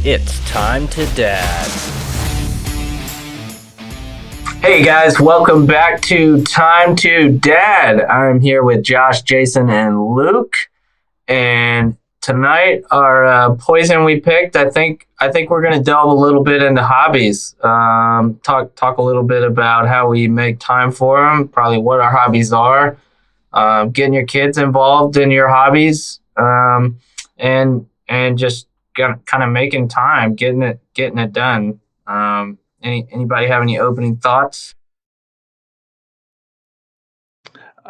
It's time to dad. Hey guys, welcome back to Time to Dad. I'm here with Josh, Jason, and Luke. And tonight, our poison we picked, I think we're gonna delve a little bit into hobbies. Talk a little bit about how we make time for them, probably what our hobbies are, getting your kids involved in your hobbies, and just kind of making time, getting it done. Anybody have any opening thoughts?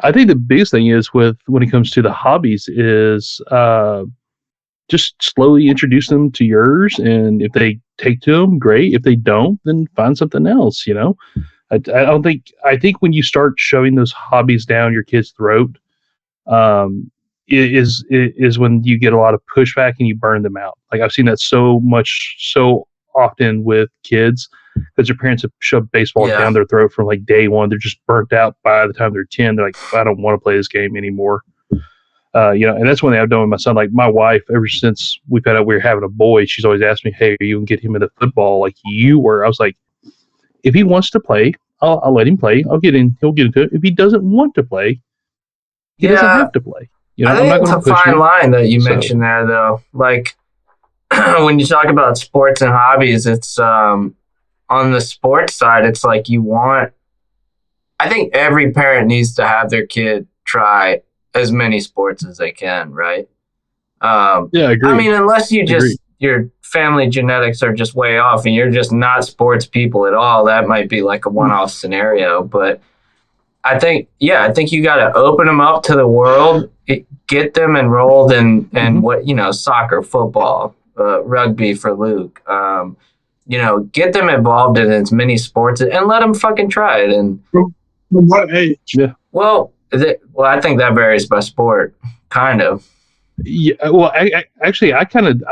I think the biggest thing is when it comes to the hobbies is just slowly introduce them to yours, and if they take to them, great. If they don't, then find something else. I don't think I think when you start shoving those hobbies down your kid's throat, is when you get a lot of pushback and you burn them out. Like I've seen that so often with kids because their parents have shoved baseball Yeah. down their throat from like day one. They're just burnt out by the time they're 10. They're like, I don't want to play this game anymore. And that's one thing I've done with my son. Like my wife, ever since we found out we were having a boy, she's always asked me, "Hey, are you gonna get him into football like you were?" I was like, if he wants to play, I'll let him play. I'll get in. He'll get into it. If he doesn't want to play, he doesn't Yeah, have to play. I I'm not think it's going a to push fine him. line that you So mentioned there, though. Like when you talk about sports and hobbies, it's on the sports side, it's like you want. I think every parent needs to have their kid try as many sports as they can, right? yeah, I I agree. mean, unless you Agree. just your family genetics are just way off and you're just not sports people at all, that might be like a one-off scenario. But I think you got to open them up to the world, get them enrolled in Mhm. what soccer, football, rugby for Luke. Get them involved in as many sports and let them fucking try it. And From what age? Yeah. I think that varies by sport, kind of. Yeah, well, I kind of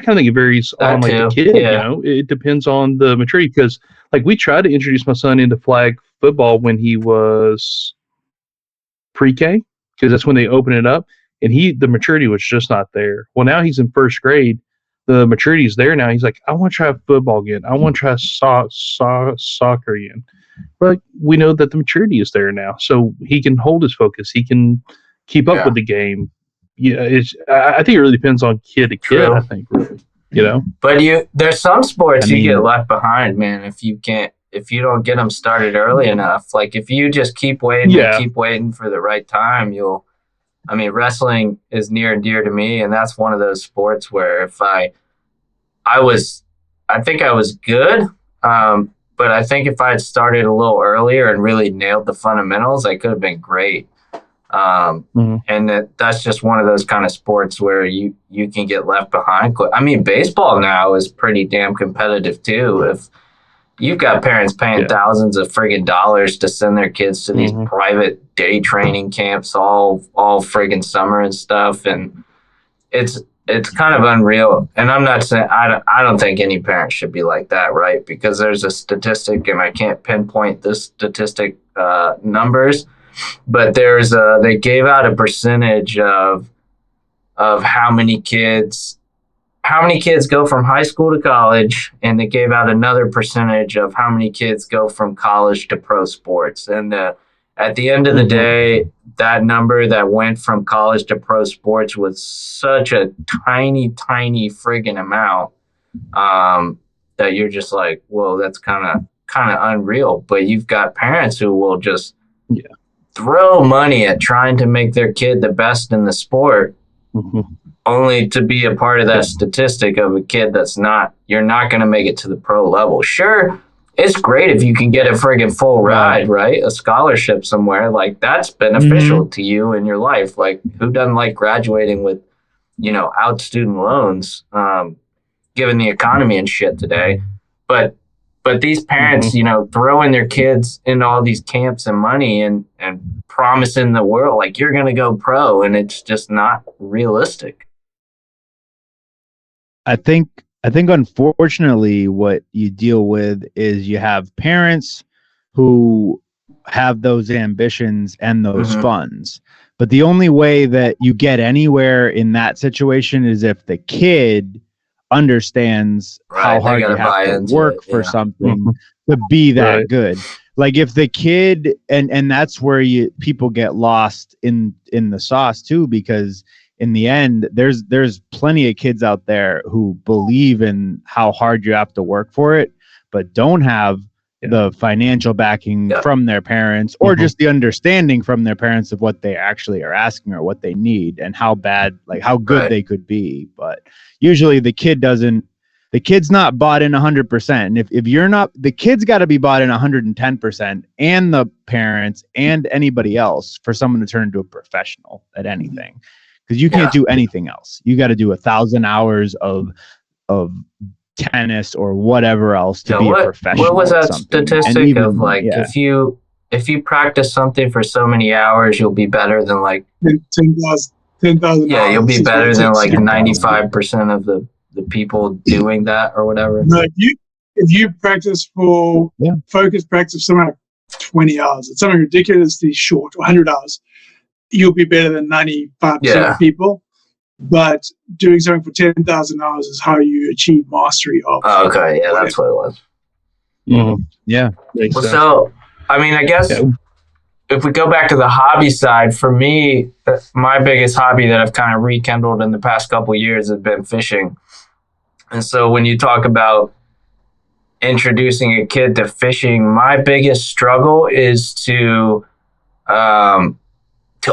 think it varies That on like the too, kid. yeah. It depends on the maturity because like we tried to introduce my son into flag football when he was pre-K because that's when they open it up, and the maturity was just not there. Well, now he's in first grade. The maturity is there now. He's like, I want to try football again. I want to try soccer again. But we know that the maturity is there now, so he can hold his focus. He can keep up Yeah. with the game. Yeah, I think it really depends on kid to kid. True. I think really. But there's some sports I you get mean, left behind, man. If you don't get them started early enough, like if you just keep waiting and yeah, keep waiting for the right time, I mean, wrestling is near and dear to me, and that's one of those sports where if I was, I think I was good, but I think if I had started a little earlier and really nailed the fundamentals, I could have been great. mhm. And that's just one of those kind of sports where you can get left behind. I mean, baseball now is pretty damn competitive too. If you've got parents paying Yeah, thousands of friggin' dollars to send their kids to these hmm private day training camps all friggin' summer and stuff, and it's kind of unreal. And I'm not saying I don't think any parent should be like that, right? Because there's a statistic, and I can't pinpoint this statistic numbers, but they gave out a percentage of how many kids go from high school to college, and they gave out another percentage of how many kids go from college to pro sports. And at the end of the hmm day, that number that went from college to pro sports was such a tiny, tiny friggin' amount, that you're just like, whoa, that's kind of unreal. But you've got parents who will just yeah, throw money at trying to make their kid the best in the sport, hmm only to be a part of that statistic of a kid you're not going to make it to the pro level. Sure, it's great if you can get a friggin' full ride, right? A scholarship somewhere, like that's beneficial hmm to you in your life. Like who doesn't like graduating with, out student loans, given the economy and shit today. But these hmm parents, throwing their kids into all these camps and money and promising the world like you're gonna go pro, and it's just not realistic. I think unfortunately what you deal with is you have parents who have those ambitions and those Hmm. funds. But the only way that you get anywhere in that situation is if the kid understands Right, how they hard you gotta buy have to into work it, for yeah. something Mhm. to be that Right. good. Like if the kid, and that's where people get lost in the sauce too, because in the end there's plenty of kids out there who believe in how hard you have to work for it, but don't have the financial backing Yeah. from their parents, or Mhm. just the understanding from their parents of what they actually are asking or what they need and how bad, like how good Right. they could be. But usually the kid's not bought in 100%. And if you're not, the kid's got to be bought in 110%, and the parents and anybody else, for someone to turn into a professional at anything. Because you can't do anything else. You got to do 1,000 hours of tennis or whatever else to be a professional. What was at that something. And statistic even, of like yeah. if you practice something for so many hours, you'll be better than like 10,000 yeah, you'll be hours is better what it than takes. like 10,000. 95% of the people doing that or whatever. No, if you practice for Yeah. focus practice something like 20 hours, it's something ridiculously short, or 100 hours, you'll be better than 95% Yeah. of people. But doing something for 10,000 hours is how you achieve mastery of. Oh, okay, yeah, that's what it was. Mhm. Yeah. Makes Well, sense. so I mean, I guess Yeah. if we go back to the hobby side, for me, my biggest hobby that I've kind of rekindled in the past couple of years has been fishing. And so when you talk about introducing a kid to fishing, my biggest struggle is to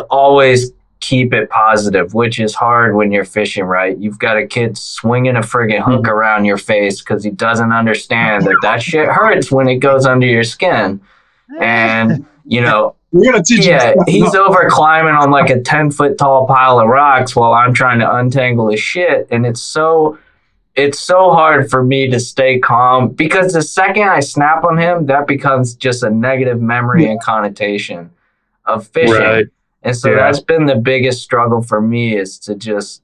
always keep it positive, which is hard when you're fishing, right? You've got a kid swinging a friggin' hook around your face because he doesn't understand that shit hurts when it goes under your skin. And, you know, We're going to teach yeah, him he's stuff. over climbing on like a 10-foot tall pile of rocks while I'm trying to untangle his shit. And it's so hard for me to stay calm, because the second I snap on him, that becomes just a negative memory and connotation of fishing. Right. And so Yeah. that's been the biggest struggle for me, is to just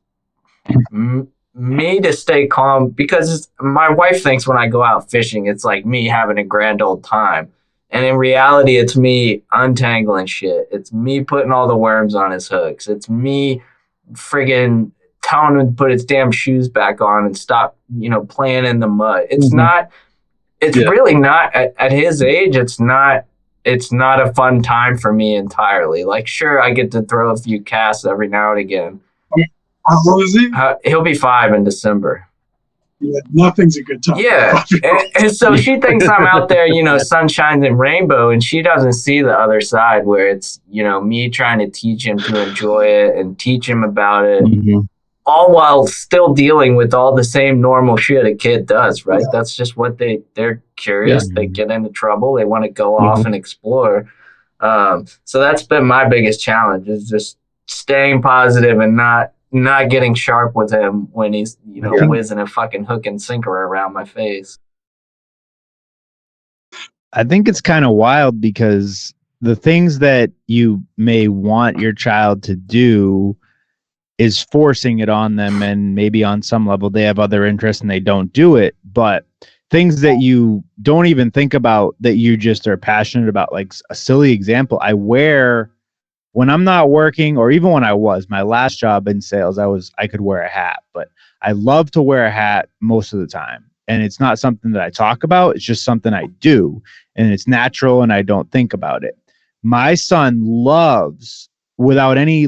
me to stay calm, because my wife thinks when I go out fishing, it's like me having a grand old time. And in reality, it's me untangling shit. It's me putting all the worms on his hooks. It's me friggin' telling him to put his damn shoes back on and stop, playing in the mud. It's really not at his age. It's not a fun time for me entirely. Like, sure, I get to throw a few casts every now and again. How old is he? He'll be 5 in December. Yeah, nothing's a good time. Yeah. And so she thinks I'm out there, sunshine and rainbow, and she doesn't see the other side where it's, me trying to teach him to enjoy it and teach him about it, Mhm. all while still dealing with all the same normal shit a kid does, right? That's just what they're curious. Yeah. They get into trouble. They want to go off and explore. So that's been my biggest challenge, is just staying positive and not getting sharp with him when he's, whizzing a fucking hook and sinker around my face. I think it's kind of wild, because the things that you may want your child to do is forcing it on them, and maybe on some level they have other interests and they don't do it. But things that you don't even think about, that you just are passionate about, like a silly example, I wear, when I'm not working, or even when I was, my last job in sales, I could wear a hat, but I love to wear a hat most of the time. And it's not something that I talk about. It's just something I do, and it's natural, and I don't think about it. My son loves, without any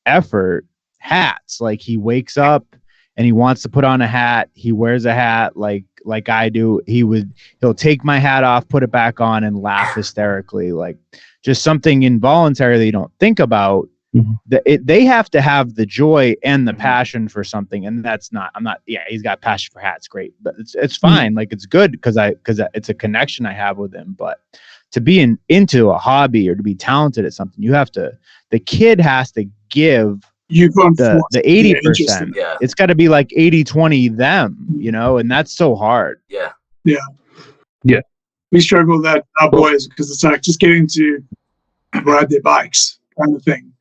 effort, hats. Like, he wakes up and he wants to put on a hat. He wears a hat like I do. He'll take my hat off, put it back on, and laugh hysterically. Like, just something involuntary that you don't think about. They have to have the joy and the passion for something, and he's got passion for hats, great, but it's fine. Like, it's good because it's a connection I have with him. But to be into a hobby or to be talented at something, the kid has to give the 80%. Yeah. It's got to be like 80-20 them, and that's so hard. Yeah. We struggle with that with our boys, because it's like just getting to ride their bikes kind of thing.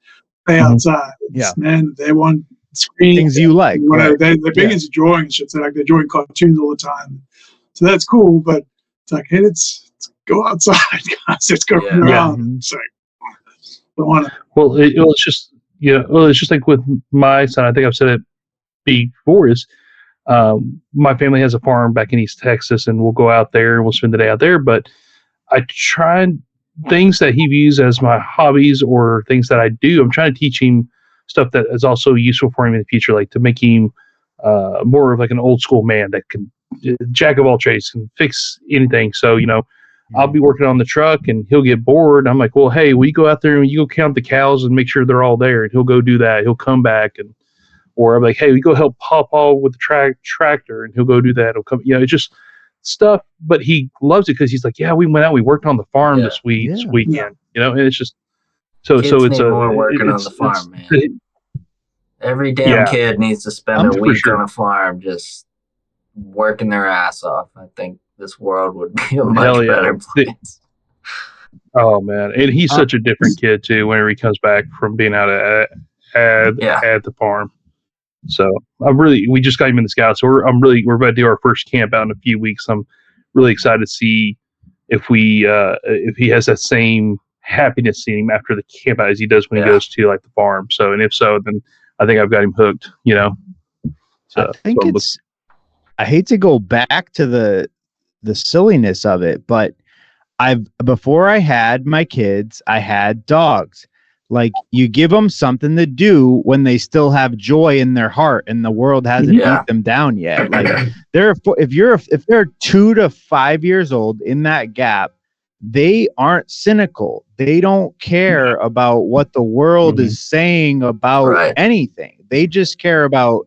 Play outside. Man, they want screen Things you like. Right. They're big into drawing and shit. So like, they're drawing cartoons all the time. So that's cool, but it's like, hey, let's go outside, guys. Let's go around. So don't want to. Well, it's just like with my son. I think I've said it before. Is My family has a farm back in East Texas, and we'll go out there and we'll spend the day out there. But I try things that he views as my hobbies or things that I do. I'm trying to teach him stuff that is also useful for him in the future, like to make him more of like an old school man that can jack of all trades, can fix anything. So, I'll be working on the truck and he'll get bored. I'm like, well, hey, will you go out there and you go count the cows and make sure they're all there? And he'll go do that. He'll come back or I'm like, hey, we go help Pawpaw with the tractor, and he'll go do that. He'll come, it's just stuff, but he loves it because he's like, yeah, we went out, we worked on the farm this weekend, and it's just Kids need more working on the farm, man. Every damn kid needs to spend a week on a farm just working their ass off. I think this world would be a much better place. Oh man, and he's such a different kid too. Whenever he comes back from being out at the farm, so we just got him in the Scouts. So we're about to do our first camp out in a few weeks. I'm really excited to see if he has that same happiness seeing him after the camp out as he does when he goes to like the farm. So, and if so, then I think I've got him hooked. So I think I hate to go back to the silliness of it, but before I had my kids, I had dogs. Like, you give them something to do when they still have joy in their heart and the world hasn't beat them down yet. Like, if they're 2 to 5 years old, in that gap, they aren't cynical. They don't care about what the world is saying about anything. They just care about,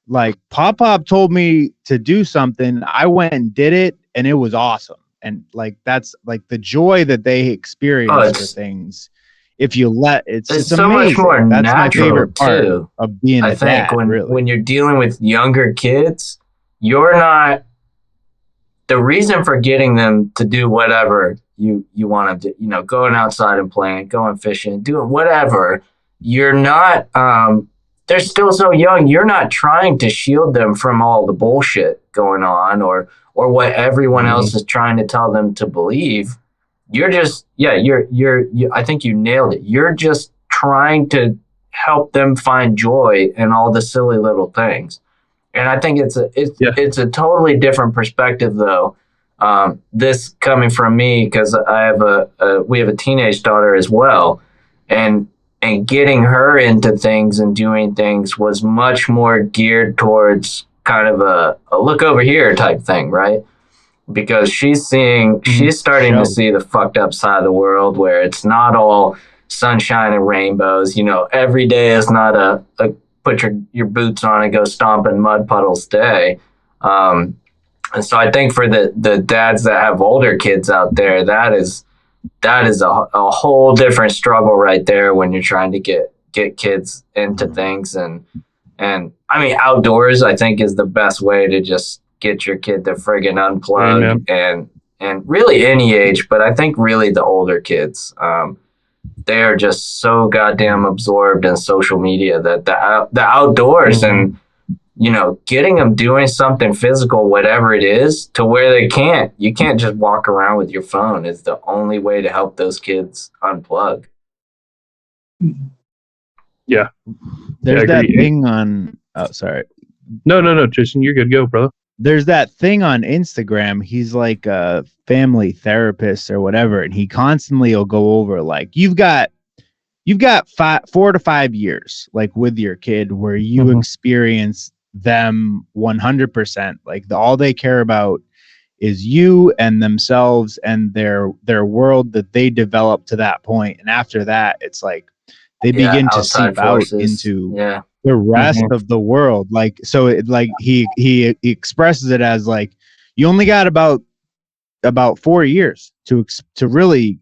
like, Pop told me to do something. I went and did it, and it was awesome. And like, that's like the joy that they experience for things. If you it's so amazing. Much more that's natural my favorite part too. Of being a dad. When you're dealing with younger kids, you're not the reason for getting them to do whatever you want them to, going outside and playing, going fishing, doing whatever. You're not, they're still so young. You're not trying to shield them from all the bullshit going on or what everyone else is trying to tell them to believe. You're just, I think you nailed it. You're just trying to help them find joy in all the silly little things. And I think it's a totally different perspective though. This coming from me, because I have we have a teenage daughter as well, and getting her into things and doing things was much more geared towards kind of a look over here type thing, right? Because she's starting to see the fucked up side of the world where it's not all sunshine and rainbows. Every day is not a put your boots on and go stomp in mud puddles day. And so I think for the dads that have older kids out there, that is a whole different struggle right there when you're trying to get kids into things. And I mean, outdoors, I think, is the best way to just get your kid to friggin' unplug. Amen. and really any age, but I think really the older kids, they are just so goddamn absorbed in social media that the outdoors and, getting them doing something physical, whatever it is, to where you can't just walk around with your phone is the only way to help those kids unplug. Yeah. There's that thing on, sorry. No, Jason, you're good. Go, brother. There's that thing on Instagram. He's like a family therapist or whatever, and he constantly will go over like, you've got 4 to 5 years, like with your kid, where you experience them 100%. Like all they care about is you and themselves and their world that they develop to that point. And after that, it's like they begin to seep out into the rest of the world. Like, so it, like he expresses it as like, you only got about 4 years to really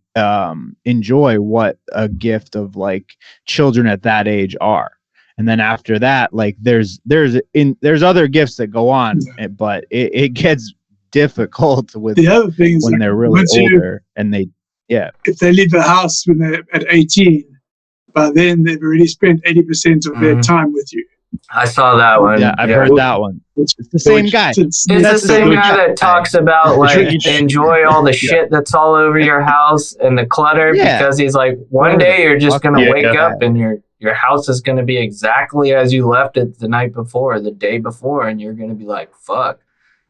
enjoy what a gift of like children at that age are. And then after that, like there's other gifts that go on, but it gets difficult with the other things when they're really older and if they leave the house when they're at 18, by then they've already spent 80% of their time with you. I saw that one. Yeah, I've heard that one. It's the same guy. It's the same guy that talks about like enjoy all the shit that's all over your house and the clutter because he's like one day you're just gonna wake up and your house is gonna be exactly as you left it the night before, the day before, and you're gonna be like, fuck,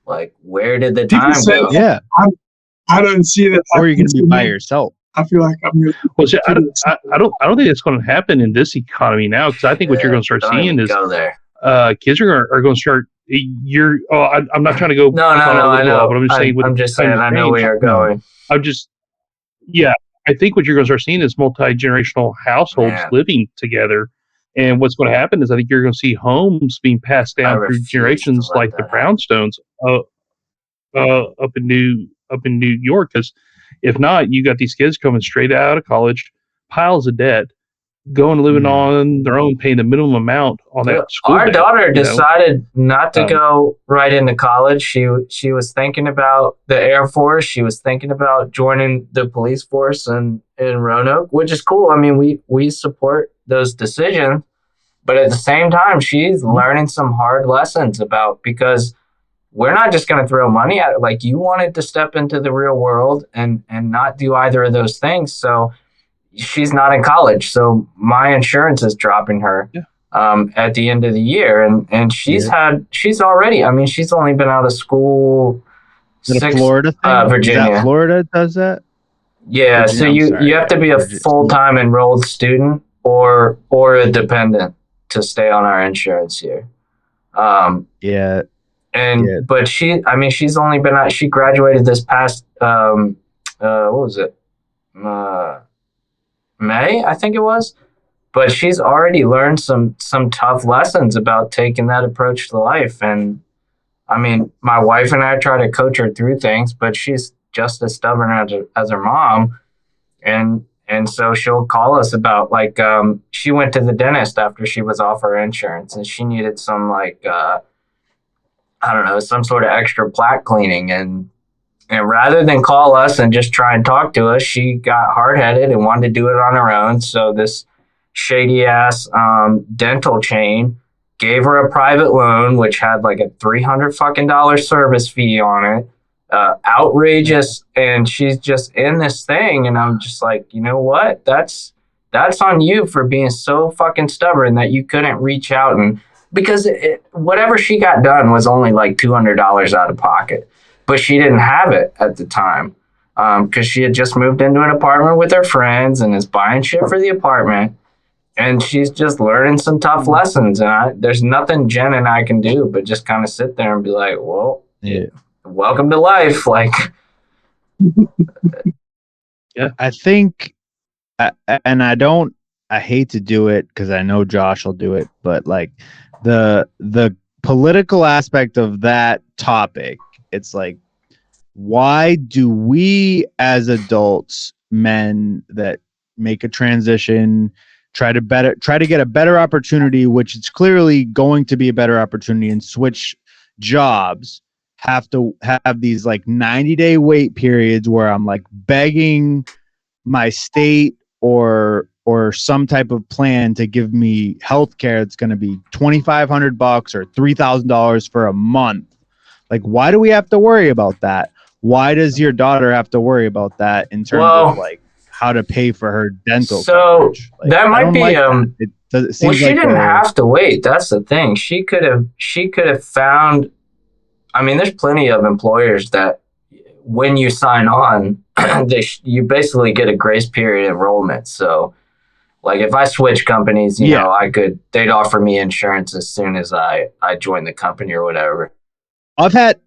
like where did the time go? Yeah, I don't see that. Or you're gonna be by yourself. I feel like I'm gonna. Well, see, I don't think it's going to happen in this economy now because I think what you're going to start seeing is kids are going to start. I'm not trying to go. No, I know. But I'm just saying. I'm just saying. I know where you're going. I think what you're going to start seeing is multi-generational households living together. And what's going to happen is I think you're going to see homes being passed down through generations like the Brownstones up in New York. Because if not, you got these kids coming straight out of college, piles of debt, going and living on their own, paying the minimum amount on that school. Our daughter decided not to go right into college. She was thinking about the Air Force. She was thinking about joining the police force in Roanoke, which is cool. I mean, we support those decisions, but at the same time, she's learning some hard lessons because we're not just going to throw money at it. Like, you wanted to step into the real world and not do either of those things. So she's not in college. So my insurance is dropping her at the end of the year. And she's already, I mean, she's only been out of school. Florida thing? Virginia. Florida does that? Yeah. Virginia, so you have to be a full-time enrolled student or a dependent to stay on our insurance here. But she's only been out. She graduated this past what was it? May, I think it was. But she's already learned some tough lessons about taking that approach to life. And I mean, my wife and I try to coach her through things, but she's just as stubborn as her mom. And so she'll call us about like she went to the dentist after she was off her insurance, and she needed some like I don't know, some sort of extra plaque cleaning. And rather than call us and just try and talk to us, she got hard-headed and wanted to do it on her own. So this shady-ass dental chain gave her a private loan, which had like a $300 service fee on it. Outrageous. And she's just in this thing. And I'm just like, you know what? That's on you for being so fucking stubborn that you couldn't reach out and... Because whatever she got done was only like $200 out of pocket. But she didn't have it at the time because she had just moved into an apartment with her friends and is buying shit for the apartment. And she's just learning some tough lessons. And there's nothing Jen and I can do but just kind of sit there and be like, well, welcome to life. Like, yeah, I think, and I hate to do it because I know Josh will do it, but like the political aspect of that topic, it's like, why do we as adults, men that make a transition, try to get a better opportunity, which is clearly going to be a better opportunity, and switch jobs, have to have these like 90-day wait periods where I'm like begging my state or some type of plan to give me health care that's going to be $2,500 or $3,000 for a month. Like, why do we have to worry about that? Why does your daughter have to worry about that in terms of like how to pay for her dental coverage? Like, that might be she didn't have to wait. That's the thing. She could have found, I mean, there's plenty of employers that when you sign on, you basically get a grace period enrollment. So like if I switch companies, you know, they'd offer me insurance as soon as I join the company or whatever. I've had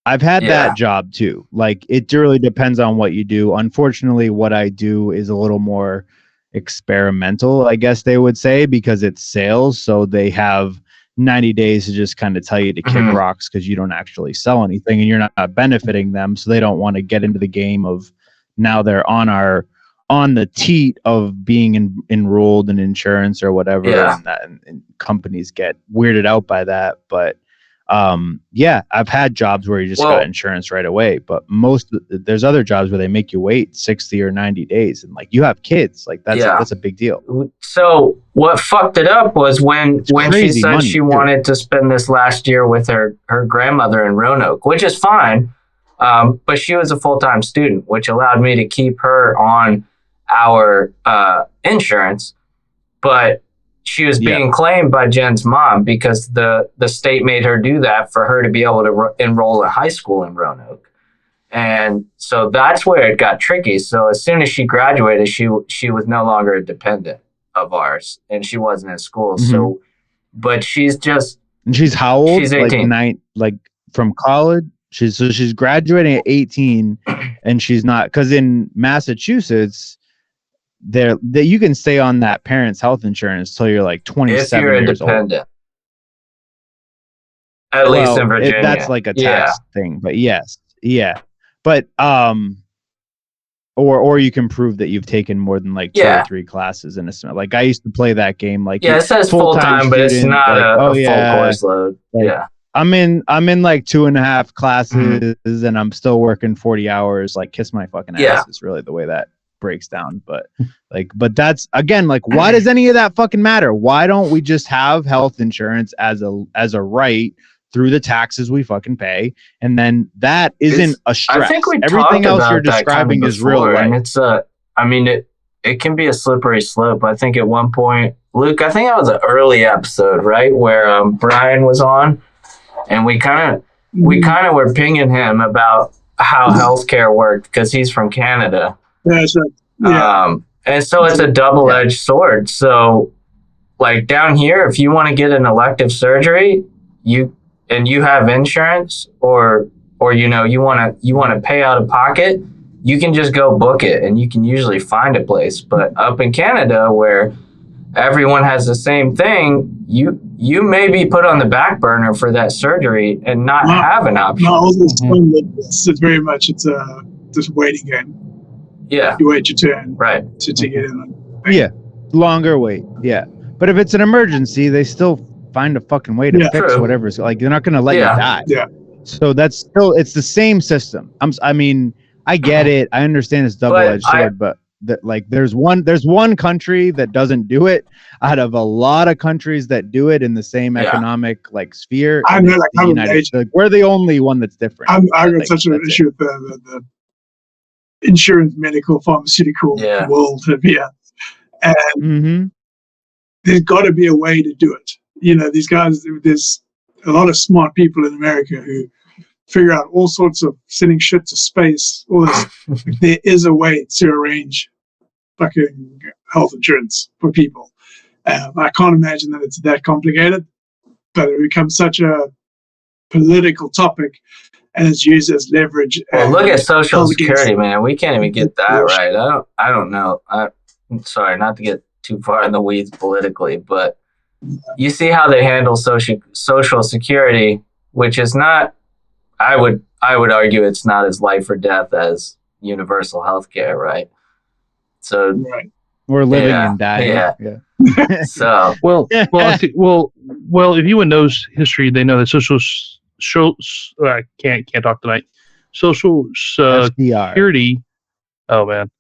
that job too. Like, it really depends on what you do. Unfortunately, what I do is a little more experimental, I guess they would say, because it's sales. So they have 90 days to just kind of tell you to kick rocks because you don't actually sell anything and you're not benefiting them. So they don't want to get into the game of now they're on the teat of being enrolled in insurance or whatever. And companies get weirded out by that. But Yeah, I've had jobs where you just got insurance right away, but there's other jobs where they make you wait 60 or 90 days, and like you have kids, like that's a big deal. So what fucked it up was when she said she wanted to spend this last year with her grandmother in Roanoke, which is fine. But she was a full-time student, which allowed me to keep her on our insurance. But she was being claimed by Jen's mom because the state made her do that for her to be able to enroll in high school in Roanoke. And so that's where it got tricky. So as soon as she graduated, she was no longer a dependent of ours, and she wasn't in school. Mm-hmm. So, but she's just... And she's how old? She's 18. Like from college? She's graduating at 18, and she's not... Because in Massachusetts... that you can stay on that parent's health insurance till you're like 27 years old. At least in Virginia. That's like a tax thing, but yes. Yeah. But or you can prove that you've taken more than like 2 or 3 classes in a semester. Like I used to play that game like it says full-time, but it's not a full course load. Like, I'm in like 2.5 classes and I'm still working 40 hours. Like kiss my fucking ass is really the way that breaks down. But that's again, like, why does any of that fucking matter? Why don't we just have health insurance as a right through the taxes we fucking pay, and then that isn't a stress? I think everything else you're describing is real life. And it's it can be a slippery slope. I think at one point, Luke, I think that was an early episode, right, where Brian was on, and we kind of were pinging him about how healthcare worked because he's from Canada. Yeah, that's right. Yeah. And so it's a double-edged sword. So, like down here, if you want to get an elective surgery, you have insurance, or you want to pay out of pocket, you can just go book it, and you can usually find a place. But up in Canada, where everyone has the same thing, you may be put on the back burner for that surgery and not have an option. No, it's very much it's a waiting game. Yeah, you wait your turn, right, to get in. Yeah, longer wait. Yeah, but if it's an emergency, they still find a fucking way to fix whatever's like. They're not going to let you die. Yeah. So that's still, it's the same system. I mean, I get it. I understand it's double-edged sword, but there's one country that doesn't do it out of a lot of countries that do it in the same economic sphere. I know, like we're the only one that's different. I got such an issue with the insurance, medical, pharmaceutical world here, and there's got to be a way to do it. These guys, there's a lot of smart people in America who figure out all sorts of sending shit to space, all this. There is a way to arrange fucking health insurance for people. I can't imagine that it's that complicated, but it becomes such a political topic, and it's used as leverage. Well, look at Social Security, man. We can't even get that right. I don't know. I'm sorry, not to get too far in the weeds politically, but you see how they handle Social Security, which is not, I would argue it's not as life or death as universal health care, right? So we're living and dying. Yeah. So well, if anyone knows history, they know that I can't talk tonight. Social Security. Oh man.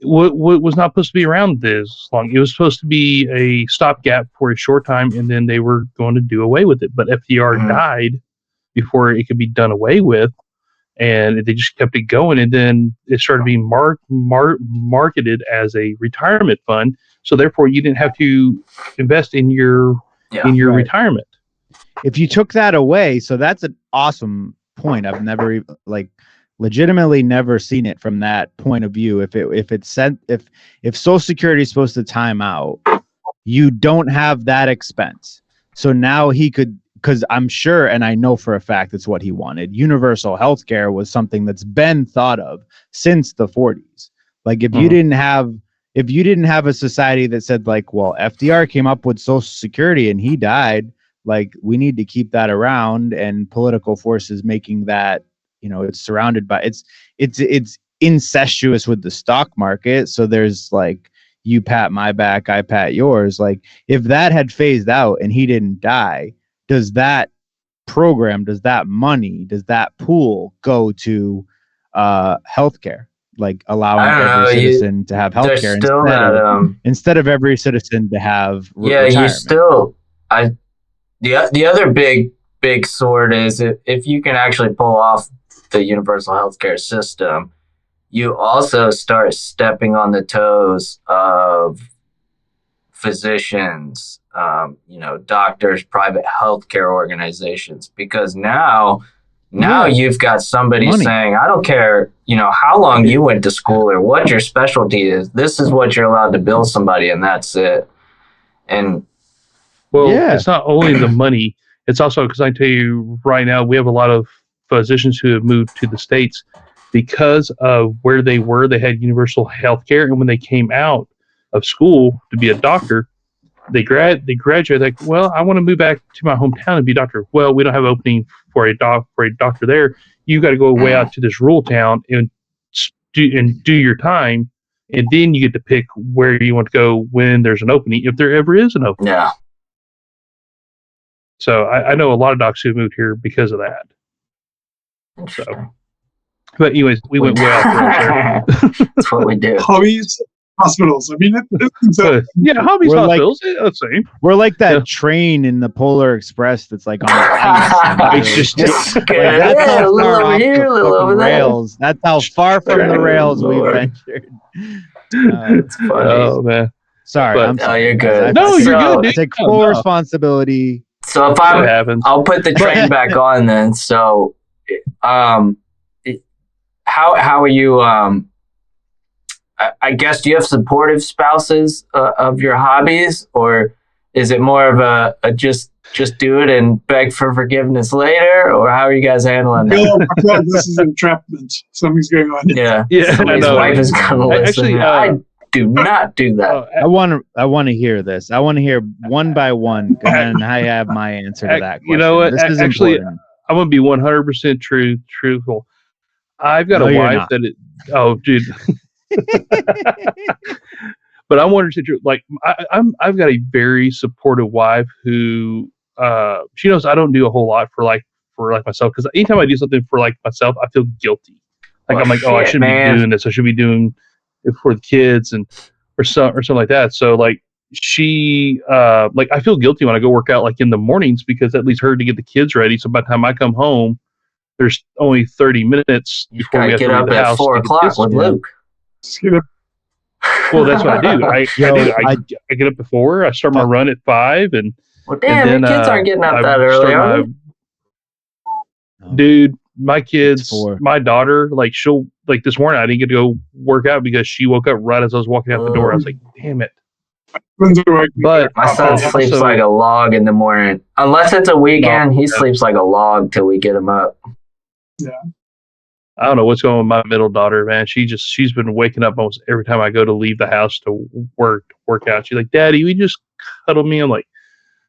Was not supposed to be around this long. It was supposed to be a stopgap for a short time, and then they were going to do away with it. But FDR died before it could be done away with, and they just kept it going. And then it started being marketed as a retirement fund. So therefore, you didn't have to invest in your retirement. If you took that away, so that's an awesome point. I've never legitimately never seen it from that point of view. If Social Security is supposed to time out, you don't have that expense. So now he could, because I'm sure, and I know for a fact it's what he wanted. Universal health care was something that's been thought of since the 40s. Like if you didn't have a society that said like, well, FDR came up with Social Security and he died, like we need to keep that around, and political forces making that, it's surrounded by, it's incestuous with the stock market. So there's like, you pat my back, I pat yours. Like if that had phased out and he didn't die, does that program, does that money, does that pool go to healthcare? Like allowing every citizen to have healthcare instead of every citizen to have retirement. You still. The other big sword is if you can actually pull off the universal healthcare system, you also start stepping on the toes of physicians, doctors, private healthcare organizations, because now you've got somebody saying, I don't care, how long you went to school or what your specialty is. This is what you're allowed to bill somebody, and that's it. And it's not only the money; it's also because I tell you right now, we have a lot of physicians who have moved to the States because of where they were. They had universal health care, and when they came out of school to be a doctor, they graduated like, well, I want to move back to my hometown and be a doctor. Well, we don't have an opening for a doctor there. You got to go way out to this rural town and do your time, and then you get to pick where you want to go when there's an opening, if there ever is an opening. Yeah. So I know a lot of docs who moved here because of that. So, but anyways, we went way off the rails there. That's what we do. Hobbies, hospitals. I mean, hobbies, hospitals. Let's see. We're like that train in the Polar Express that's like on ice. It's just like, that's how far off the rails. That's how far from the rails we've ventured. It's funny. Oh man, sorry. I'm sorry. You're good. You're good. I take full responsibility. So if I'll put the train back on then. So, how are you? I guess, do you have supportive spouses of your hobbies, or is it more of a just do it and beg for forgiveness later, or how are you guys handling that? No, I feel like this is entrapment. Something's going on here. Yeah. Somebody's wife is gonna listen. I do not do that. I want to hear this. I want to hear one by one, and I have my answer to that question. You know what? This is actually, important. I'm gonna be 100% truthful. I've got a wife that it. Oh, dude. But I'm wondering, like, I've got a very supportive wife who she knows I don't do a whole lot for myself, because anytime I do something for like myself, I feel guilty. Like I'm like, I shouldn't be doing this. I should be doing it for the kids or something like that. So like she like I feel guilty when I go work out like in the mornings, because that leaves her to get the kids ready. So by the time I come home, there's only 30 minutes before we have to leave the house. 4 o'clock with Luke. Well, that's what I do. I get up at 4. I start my run at 5, and well, damn, and then, your kids aren't getting up that early, are they? Dude, my kids, my daughter, like she'll like this morning I didn't get to go work out because she woke up right as I was walking out the door. I was like, damn it. But my son sleeps like a log in the morning. Unless it's a weekend, he sleeps like a log till we get him up. Yeah. I don't know what's going on with my middle daughter, man. She's been waking up almost every time I go to leave the house to work out. She's like, Daddy, we just cuddle me. I'm like,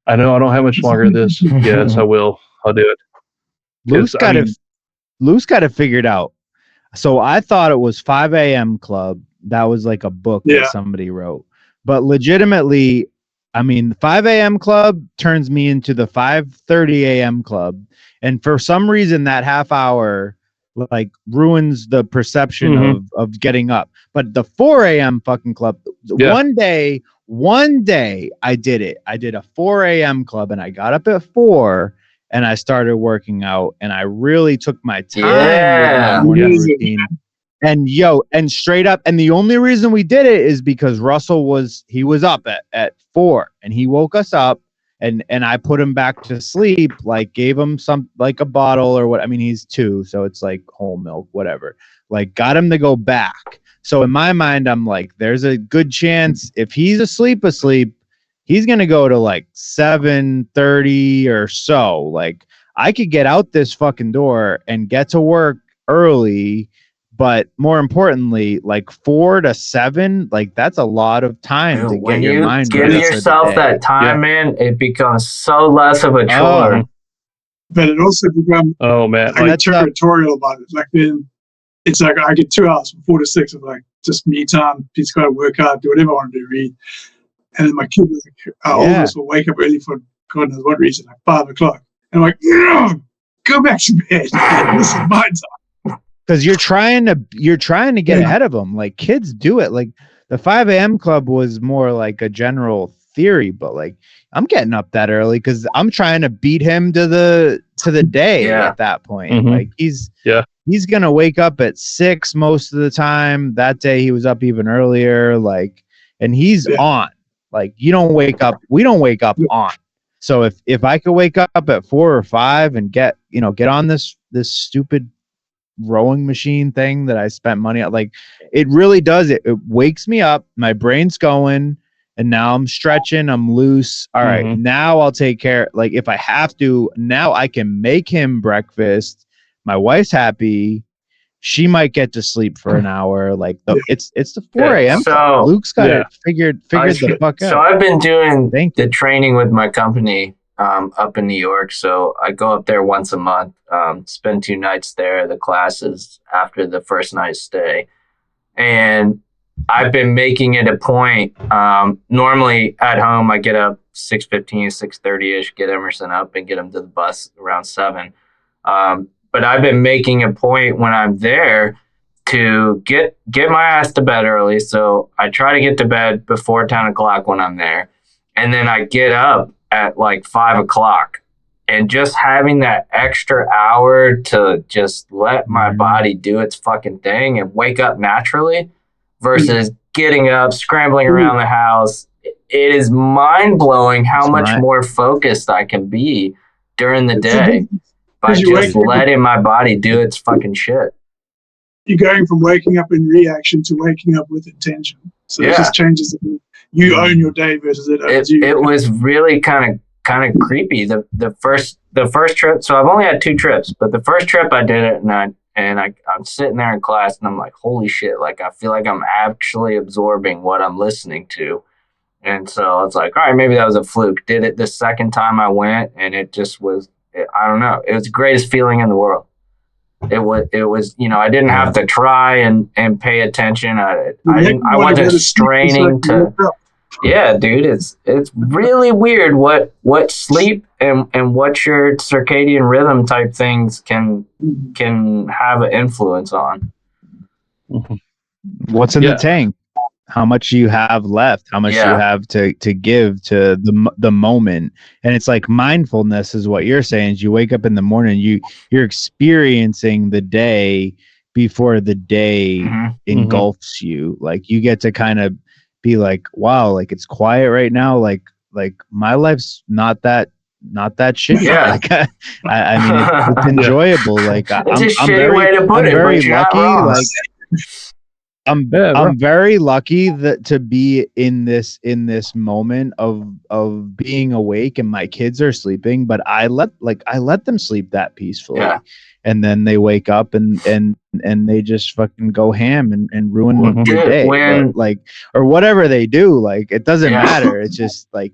I know I don't have much longer of this. Yes, I will. I'll do it. Luke's got it figured out. So I thought it was 5 a.m. Club. That was like a book that somebody wrote. But legitimately, I mean, the 5 a.m. Club turns me into the 5:30 a.m. Club. And for some reason, that half hour like ruins the perception of getting up. But the 4 a.m. fucking club, one day I did it. I did a 4 a.m. club, and I got up at 4 and I started working out, and I really took my time with my morning routine. And straight up, and the only reason we did it is because Russell was up at 4, and he woke us up. And I put him back to sleep, like gave him some, like a bottle or what. I mean, he's 2, so it's like whole milk, whatever. Like got him to go back. So in my mind, I'm like, there's a good chance if he's asleep, he's going to go to like 7:30 or so. Like I could get out this fucking door and get to work early. But more importantly, like 4 to 7, like that's a lot of time to get your mind ready. Give yourself that time, man. It becomes so less of a chore. But it also becomes like territorial about it. Like then, it's like I get 2 hours from 4 to 6 of like just me time. He's got to work out, do whatever I want to do, read. And then my kid, oldest will wake up early for God knows what reason, like 5 o'clock. And I'm like, no, go back to bed. This is my time. Because you're trying to get ahead of them. Like kids do it. Like the 5 a.m. club was more like a general theory, but like I'm getting up that early because I'm trying to beat him to the day at that point. Mm-hmm. Like he's gonna wake up at 6 most of the time. That day he was up even earlier. Like, and he's on. Like we don't wake up on. So if I could wake up at 4 or 5 and get on this stupid rowing machine thing that I spent money on, like it really does it wakes me up, my brain's going, and now I'm stretching, I'm loose. All right, now I'll take care. Like if I have to, now I can make him breakfast. My wife's happy. She might get to sleep for an hour. Like it's the 4 a.m. So Luke's got it figured the fuck out. So I've been doing the training with my company up in New York. So I go up there once a month, spend 2 nights there. The classes after the first night stay. And I've been making it a point. Normally at home, I get up 6:15, 6:30ish, get Emerson up and get him to the bus around 7. But I've been making a point when I'm there to get my ass to bed early. So I try to get to bed before 10 o'clock when I'm there. And then I get up at like 5 o'clock. And just having that extra hour to just let my body do its fucking thing and wake up naturally versus getting up, scrambling around the house. It is mind-blowing how much more focused I can be during the day by just letting my body do its fucking shit. You're going from waking up in reaction to waking up with intention. So it just changes. You own your day versus it owns you. It was really kind of creepy. The first trip. So I've only had 2 trips, but the first trip I did it, and I'm sitting there in class, and I'm like, holy shit! Like I feel like I'm actually absorbing what I'm listening to, and so it's like, all right, maybe that was a fluke. Did it the second time I went, and it just was. I don't know. It was the greatest feeling in the world. It was, I didn't have to try and pay attention. I wasn't straining to. Yeah, dude, it's really weird what sleep and what your circadian rhythm type things can have an influence on. What's in the tank? How much you have left? How much you have to give to the moment? And it's like mindfulness is what you're saying. Is you wake up in the morning, you're experiencing the day before the day engulfs you. Like you get to kind of be like, wow, like it's quiet right now. Like my life's not that shitty. Yeah. Like, I mean, it's enjoyable. Like it's a shitty way to put it, very but you're lucky. not wrong. Like I'm very lucky that to be in this moment of being awake and my kids are sleeping, but I let them sleep that peacefully. Yeah. And then they wake up and they just fucking go ham and ruin your day. Or whatever they do, like it doesn't matter. It's just like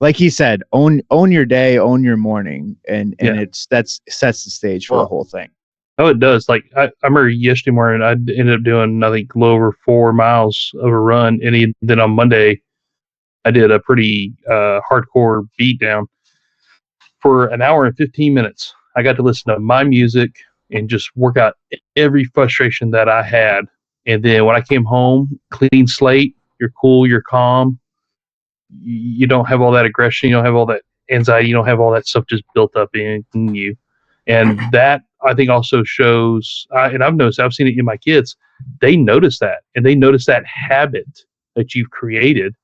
like he said, own your day, own your morning, and that sets the stage for the whole thing. Oh, it does. Like I remember yesterday morning, I ended up doing I think a little over 4 miles of a run, and then on Monday, I did a pretty hardcore beat down for an hour and 15 minutes. I got to listen to my music and just work out every frustration that I had. And then when I came home, clean slate, you're cool, you're calm. You don't have all that aggression. You don't have all that anxiety. You don't have all that stuff just built up in you. And that, I think, also shows, and I've noticed, I've seen it in my kids, they notice that. And they notice that habit that you've created,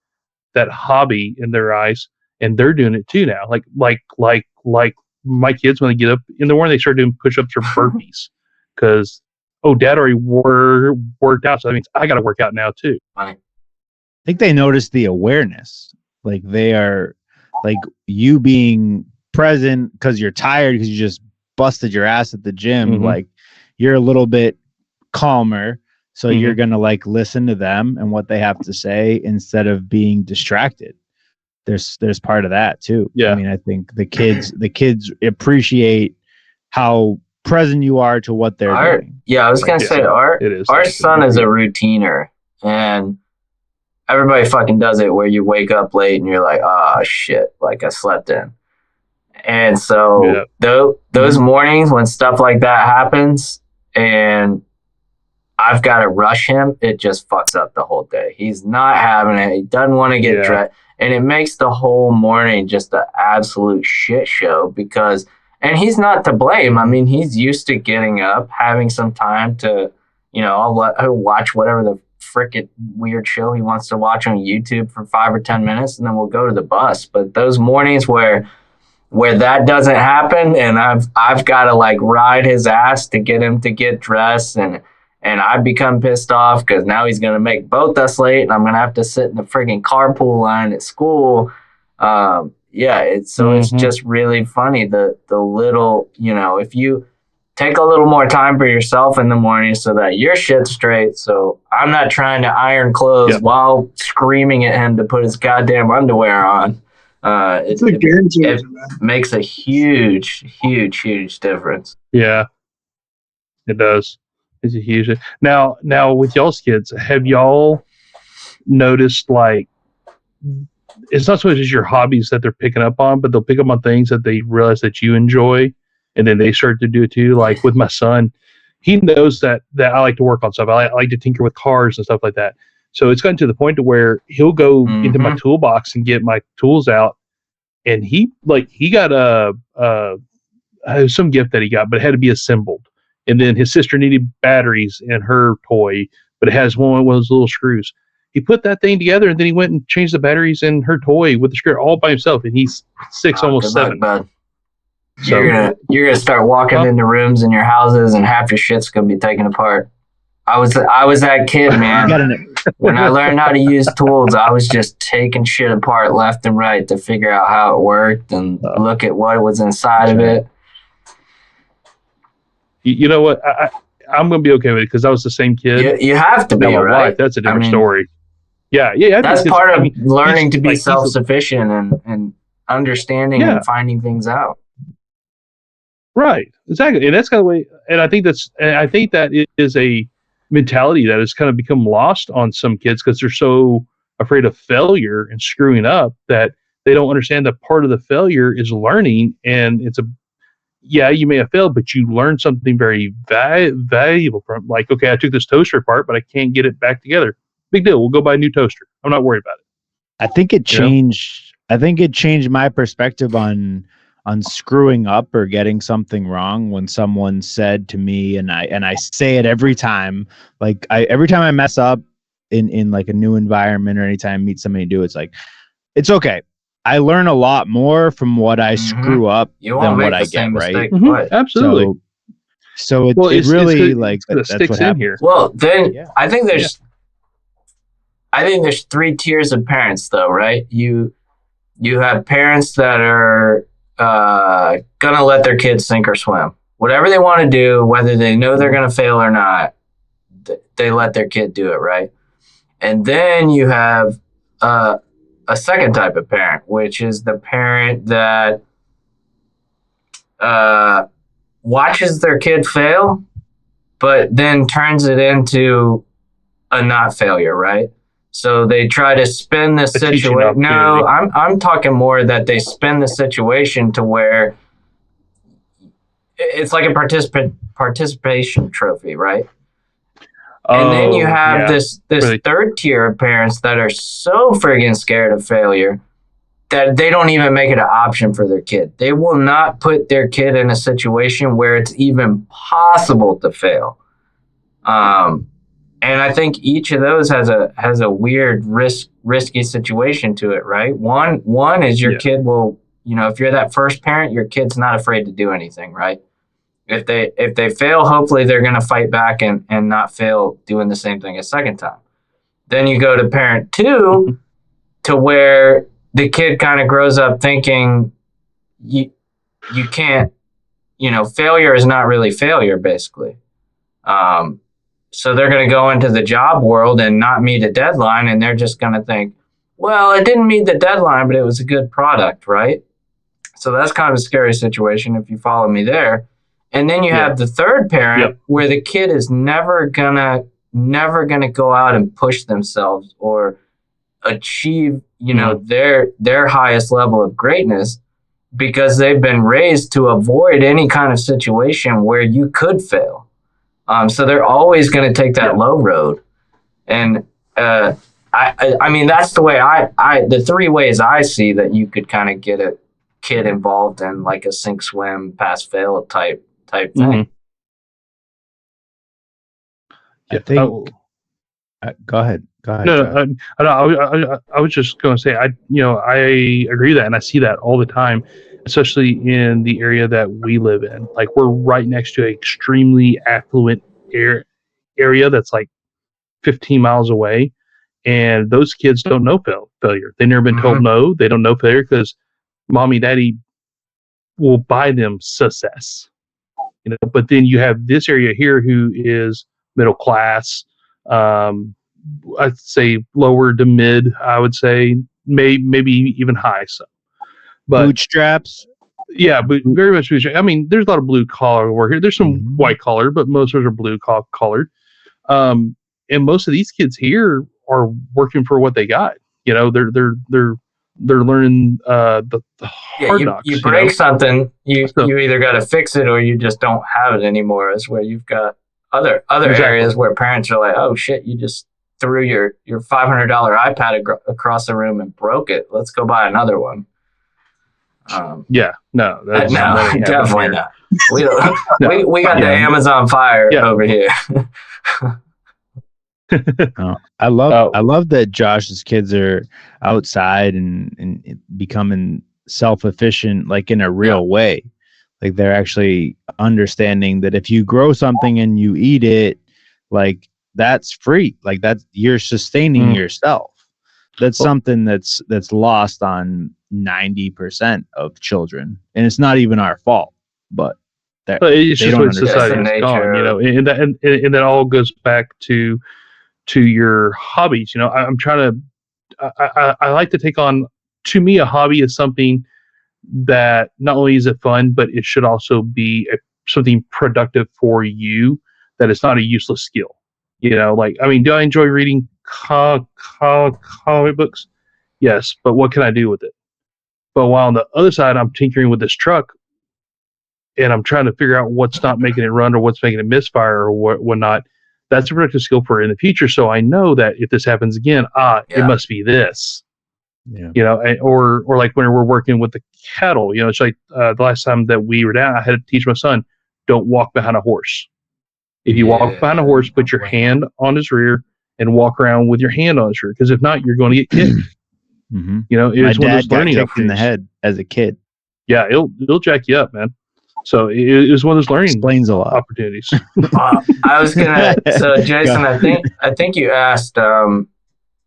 that hobby in their eyes, and they're doing it too now. Like my kids, when they get up in the morning, they start doing push-ups or burpees because, dad already worked out, so that means I got to work out now too. I think they notice the awareness. Like they are, like you being present because you're tired because you just busted your ass at the gym. Like you're a little bit calmer, so you're gonna like listen to them and what they have to say instead of being distracted. There's part of that too. Yeah. I mean, I think the kids appreciate how present you are to what they're doing. Yeah, I was gonna say our son is a routiner, and everybody fucking does it where you wake up late and you're like, oh shit, like I slept in. And so those mornings when stuff like that happens and I've got to rush him, it just fucks up the whole day. He's not having it. He doesn't want to get dressed. And it makes the whole morning just an absolute shit show because, and he's not to blame. I mean, he's used to getting up, having some time to, I'll watch whatever the frickin' weird show he wants to watch on YouTube for 5 or 10 minutes, and then we'll go to the bus. But those mornings where that doesn't happen, and I've got to like ride his ass to get him to get dressed, and I become pissed off because now he's going to make both us late and I'm going to have to sit in the freaking carpool line at school. It's just really funny. The little, if you take a little more time for yourself in the morning so that your shit's straight. So I'm not trying to iron clothes while screaming at him to put his goddamn underwear on. It makes a huge, huge, huge difference. Yeah, it does. It's a huge. Now with y'all's kids, have y'all noticed like it's not so much as your hobbies that they're picking up on, but they'll pick up on things that they realize that you enjoy, and then they start to do it too. Like with my son, he knows that I like to work on stuff. I like to tinker with cars and stuff like that. So it's gotten to the point to where he'll go into my toolbox and get my tools out, and he got some gift that he got, but it had to be assembled. And then his sister needed batteries in her toy, but it has one of those little screws. He put that thing together, and then he went and changed the batteries in her toy with the screw all by himself. And he's 6, almost 7. Luck, so you're gonna start walking into rooms in your houses, and half your shit's gonna be taken apart. I was that kid, man. When I learned how to use tools, I was just taking shit apart left and right to figure out how it worked and look at what was inside of it. You know what? I'm going to be okay with it because I was the same kid. You have to be, right? Wife, that's a different story. Yeah. That's part of learning to be self-sufficient and understanding and finding things out. Right. Exactly. And that's kind of the way. And I think that it is a mentality that has kind of become lost on some kids because they're so afraid of failure and screwing up that they don't understand that part of the failure is learning, and you may have failed, but you learned something very valuable from, like, okay, I took this toaster apart, but I can't get it back together. Big deal. We'll go buy a new toaster. I'm not worried about it. I think it changed. I think it changed my perspective on screwing up or getting something wrong when someone said to me, and I say it every time, like every time I mess up in like a new environment or anytime I meet somebody new, it's like, it's okay. I learn a lot more from what I screw up than what I get, right? Absolutely. So it really like that's what happened here. Well, then I think there's 3 tiers of parents, though, right? You have parents that are gonna let their kids sink or swim, whatever they want to do, whether they know they're gonna fail or not. They let their kid do it, right? And then you have a second type of parent, which is the parent that watches their kid fail, but then turns it into a not failure, right? So they try to spin the situation. No, I'm talking more that they spin the situation to where it's like a participation trophy, right? And then you have this third tier of parents that are so friggin' scared of failure that they don't even make it an option for their kid. They will not put their kid in a situation where it's even possible to fail. And I think each of those has a weird risky situation to it, right? One is your kid will, if you're that first parent, your kid's not afraid to do anything, right? If they fail, hopefully they're going to fight back and not fail doing the same thing a second time. Then you go to parent 2 to where the kid kind of grows up thinking you can't, failure is not really failure, basically. So they're going to go into the job world and not meet a deadline, and they're just going to think, well, it didn't meet the deadline, but it was a good product, right? So that's kind of a scary situation if you follow me there. And then you have the third parent where the kid is never gonna go out and push themselves or achieve, their highest level of greatness. because they've been raised to avoid any kind of situation where you could fail. So they're always going to take that low road. And I mean, that's the way the three ways I see that you could kind of get a kid involved in like a sink, swim, pass, fail type thing. Mm-hmm. I think. Go ahead. No, I was just going to say, I agree with that, and I see that all the time, especially in the area that we live in. Like, we're right next to an extremely affluent area that's like 15 miles away, and those kids don't know failure. They've never been told no. They don't know failure because mommy, daddy will buy them success. But then you have this area here who is middle class. I'd say lower to mid. I would say maybe even high. So, but bootstraps. Yeah, but very much bootstraps. I mean, there's a lot of blue collar work here. There's some white collar, but most of us are blue collared. And most of these kids here are working for what they got. They're learning the hard knocks. You break something, you either got to fix it or you just don't have it anymore. Is where you've got other areas where parents are like, oh shit, you just threw your $500 iPad across the room and broke it. Let's go buy another one. No, definitely not. We got the Amazon Fire over here. I love that Josh's kids are outside and becoming self-efficient, like in a real way. Like they're actually understanding that if you grow something and you eat it, like that's free. Like you're sustaining yourself. That's something that's lost on 90% of children, and it's not even our fault. But it's just what society has gone, and that all goes back to your hobbies. I'm trying to. I like to take on. To me, a hobby is something that not only is it fun, but it should also be something productive for you. That it's not a useless skill. Like, I mean, do I enjoy reading comic books? Yes, but what can I do with it? But while on the other side, I'm tinkering with this truck, and I'm trying to figure out what's not making it run or what's making it misfire or whatnot. That's a productive skill for in the future. So I know that if this happens again, it must be this. Yeah. Or like when we're working with the cattle, it's like the last time that we were down, I had to teach my son, don't walk behind a horse. If you walk behind a horse, put your hand on his rear and walk around with your hand on his rear. Because if not, you're going to get kicked. My dad got kicked in the head as a kid. Yeah, it'll jack you up, man. So it was one of those learning explains a lot opportunities. I was gonna. So Jason, I think you asked.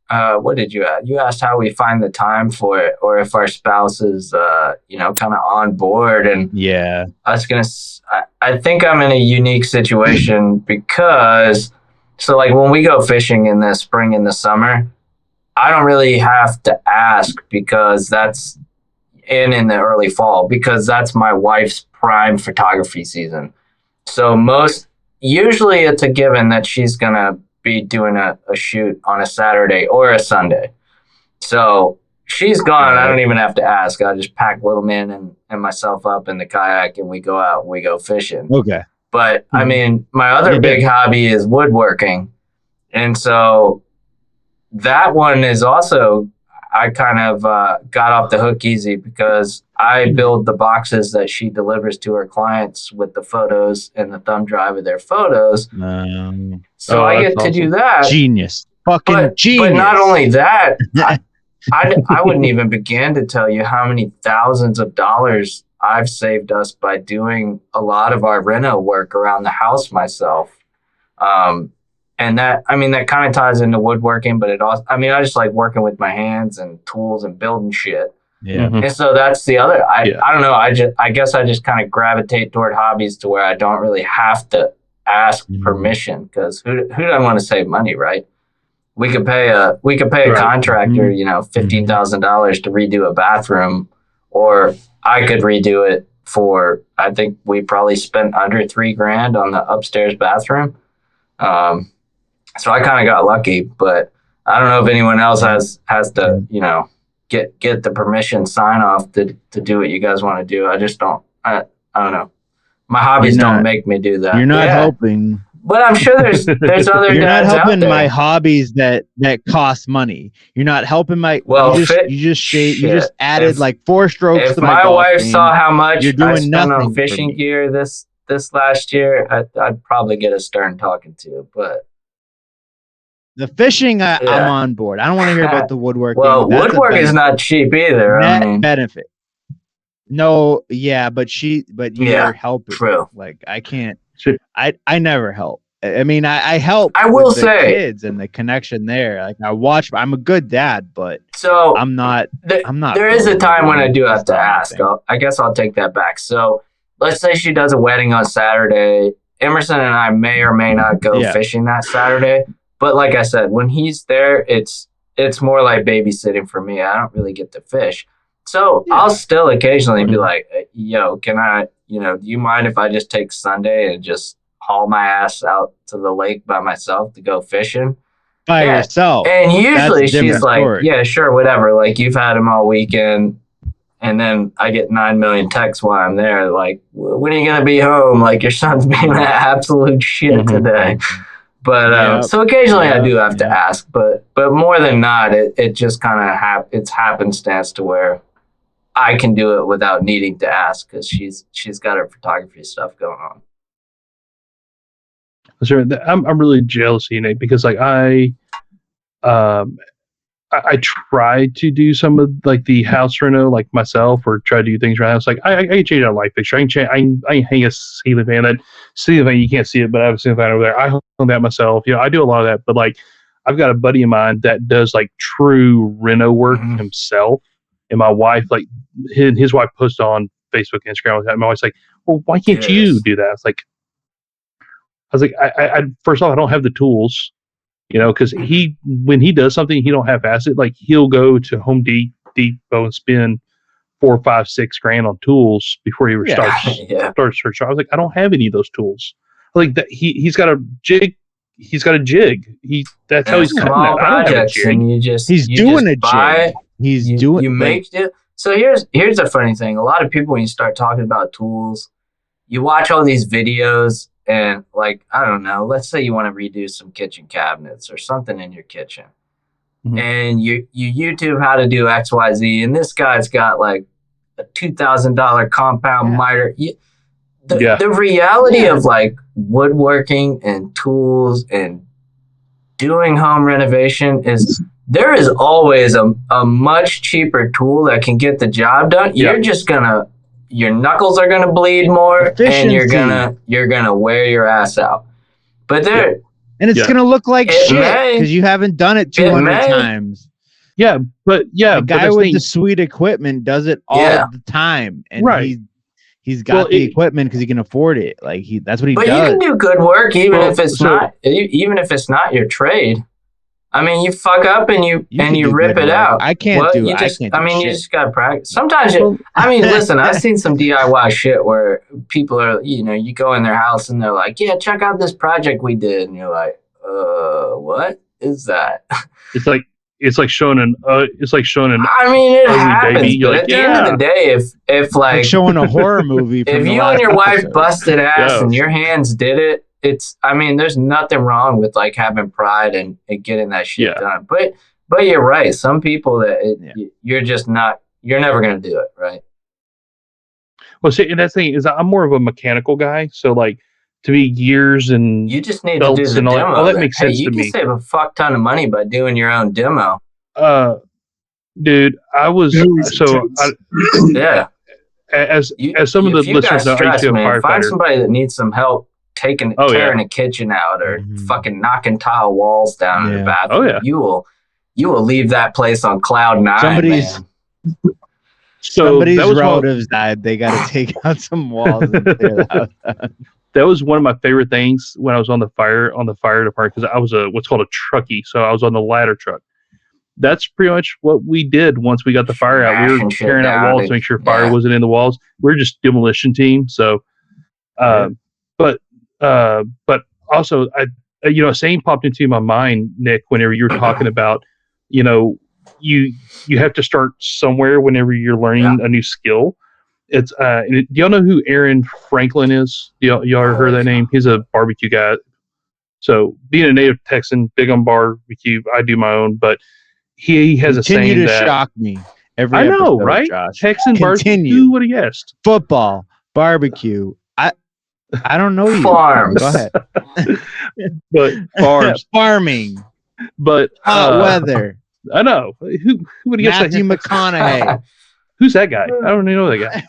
What did you ask? You asked how we find the time for it, or if our spouse is, kind of on board. And I was gonna. I think I'm in a unique situation because, so like when we go fishing in the spring and the summer, I don't really have to ask because that's in the early fall because that's my wife's prime photography season. So usually it's a given that she's gonna be doing a shoot on a Saturday or a Sunday. So she's gone. I don't even have to ask. I just pack little man and myself up in the kayak and we go out and we go fishing. Okay. But I mean, my other big hobby is woodworking. And so that one is also, I kind of got off the hook easy because I build the boxes that she delivers to her clients with the photos and the thumb drive of their photos. So I get to do that. Genius. Genius. But not only that, I wouldn't even begin to tell you how many thousands of dollars I've saved us by doing a lot of our reno work around the house myself. And that kind of ties into woodworking, but it also, I just like working with my hands and tools and building shit. Yeah. And so that's the other, I don't know. I guess I just kind of gravitate toward hobbies to where I don't really have to ask permission because who doesn't want to save money, right? We could pay a contractor, $15,000 to redo a bathroom, or I could redo it for, I think we probably spent under $3,000 on the upstairs bathroom. So I kind of got lucky, but I don't know if anyone else has the, get the permission sign off to do what you guys want to do. I just don't. I don't know. My hobbies don't make me do that. You're not helping. But I'm sure there's other You're not dads helping out there. my hobbies that cost money. You're not helping my. Well, you just added like 4 strokes if to my my wife game. saw how much You're doing I spent nothing on for fishing me. gear this last year, I'd probably get a stern talking to. But the fishing, I'm on board. I don't want to hear about the woodworking. Well, That's woodwork is not cheap either. Net benefit. No, yeah, but you're helping. True. Like I can't. I never help. I mean, I help. I will with the say kids and the connection there. Like I watch. I'm a good dad, but so I'm not. I'm not. There is a time when I do have to ask. I guess I'll take that back. So let's say she does a wedding on Saturday. Emerson and I may or may not go fishing that Saturday. But like I said, when he's there, it's more like babysitting for me. I don't really get to fish. So I'll still occasionally be like, yo, can I, do you mind if I just take Sunday and just haul my ass out to the lake by myself to go fishing? By yourself. And usually she's like, yeah, sure, whatever. Like, you've had him all weekend. And then I get 9 million texts while I'm there. Like, when are you going to be home? Like, your son's being an absolute shit today. But so occasionally I do have to ask. But more than not, it just kind of it's happenstance to where I can do it without needing to ask because she's got her photography stuff going on. Sure, I'm really jealous, Nate, because like I try to do some of like the house reno like myself, or try to do things around the house. Like I can change out a light fixture. I can hang a ceiling fan. That ceiling fan, you can't see it, but I have a ceiling fan over there. I hung that myself. I do a lot of that. But like I've got a buddy of mine that does like true reno work himself. And my wife, like his wife posted on Facebook and Instagram. And my wife's like, well, why can't you do that? I was like, I first off, I don't have the tools, because when he does something, he don't half-ass it. Like he'll go to Home Depot and spend $4, $5, $6 on tools before he starts her shop. I was like, I don't have any of those tools. Like that, he's got a jig. He's got a jig. That's how he's cutting that. I don't have a jig. And he's doing a jig. You make it. So here's the funny thing. A lot of people, when you start talking about tools, you watch all these videos and like, I don't know, let's say you want to redo some kitchen cabinets or something in your kitchen. And you YouTube how to do XYZ, and this guy's got like a $2,000 compound miter. The reality of like woodworking and tools and doing home renovation is there is always a much cheaper tool that can get the job done. You're just your knuckles are gonna bleed more, and you're gonna wear your ass out. But and it's gonna look like shit because you haven't done it 200 times. Yeah, but the guy with the sweet equipment does it all the time, and he's got the equipment because he can afford it. Like that's what he does. But you can do good work even if it's not your trade. I mean, you fuck up and you rip it out. I can't do it. You just got to practice. Sometimes listen, I've seen some DIY shit where people are, you go in their house and they're like, yeah, check out this project we did. And you're like, what is that? It's like showing an I mean, it happens. Baby. But at the end of the day, if like showing a horror movie, if you and your wife busted ass and your hands did it, there's nothing wrong with like having pride and getting that shit done. But you're right. Some people you're never going to do it. Right. Well, see, and that's the thing is I'm more of a mechanical guy. So like to me, gears and you just need to do the demo. All that makes sense to me. You can save a fuck ton of money by doing your own demo. Dude, as some of the listeners know, I used to be a firefighter. Find somebody that needs some help tearing a kitchen out or fucking knocking tile walls down in the bathroom. You will leave that place on cloud 9. Somebody's relatives died. They got to take out some walls and clear the house out. That was one of my favorite things when I was on the fire department, because I was what's called a truckie. So I was on the ladder truck. That's pretty much what we did once we got the fire out. We were tearing out walls to make sure fire wasn't in the walls. We were just demolition team. So, but also, a saying popped into my mind, Nick, whenever you were talking about, you have to start somewhere whenever you're learning a new skill. It's do y'all know who Aaron Franklin is? Y'all ever heard that name? He's a barbecue guy. So being a native Texan, big on barbecue, I do my own, but he has a saying Continue to that shock me every I know, episode, right? Josh. Texan barbecue. Continue. Who would have guessed? Football, barbecue. I don't know you. Farms. Go ahead. But farms, Farming, but hot weather. I know who would have guessed Matthew that? McConaughey. Who's that guy? I don't even know that guy.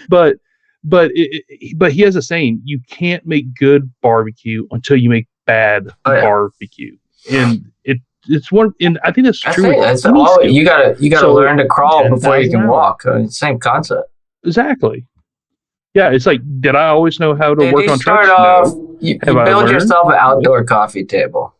but he has a saying: you can't make good barbecue until you make bad barbecue, and it's one. And I think that's true. That's all, you gotta learn to crawl before you can hours. walk. Same concept. Exactly. Yeah, it's like, did I always know how to work on start trucks? off, No. you Have I build learned? yourself an outdoor coffee table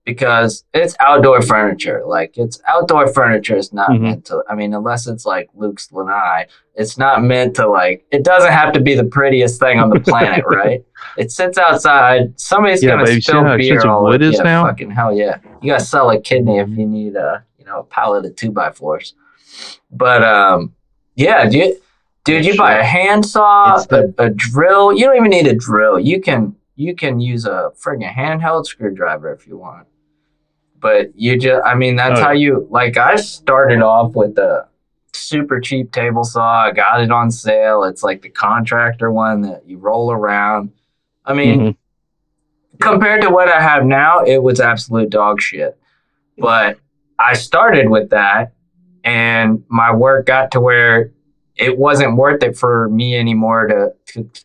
because it's outdoor furniture. Like, it's outdoor furniture is not meant to, I mean, unless it's like Luke's lanai, it's not meant to, like, it doesn't have to be the prettiest thing on the planet, right? It sits outside. Somebody's going to spill beer all over it. Yeah, fucking hell yeah. You got to sell a kidney if you need a pallet of 2x4s. But, yeah, Dude, you buy a handsaw, a drill. You don't even need a drill. You can use a friggin' handheld screwdriver if you want. But that's how you, like, I started off with a super cheap table saw. I got it on sale. It's like the contractor one that you roll around. I mean, compared to what I have now, it was absolute dog shit. But I started with that, and my work got to where it wasn't worth it for me anymore to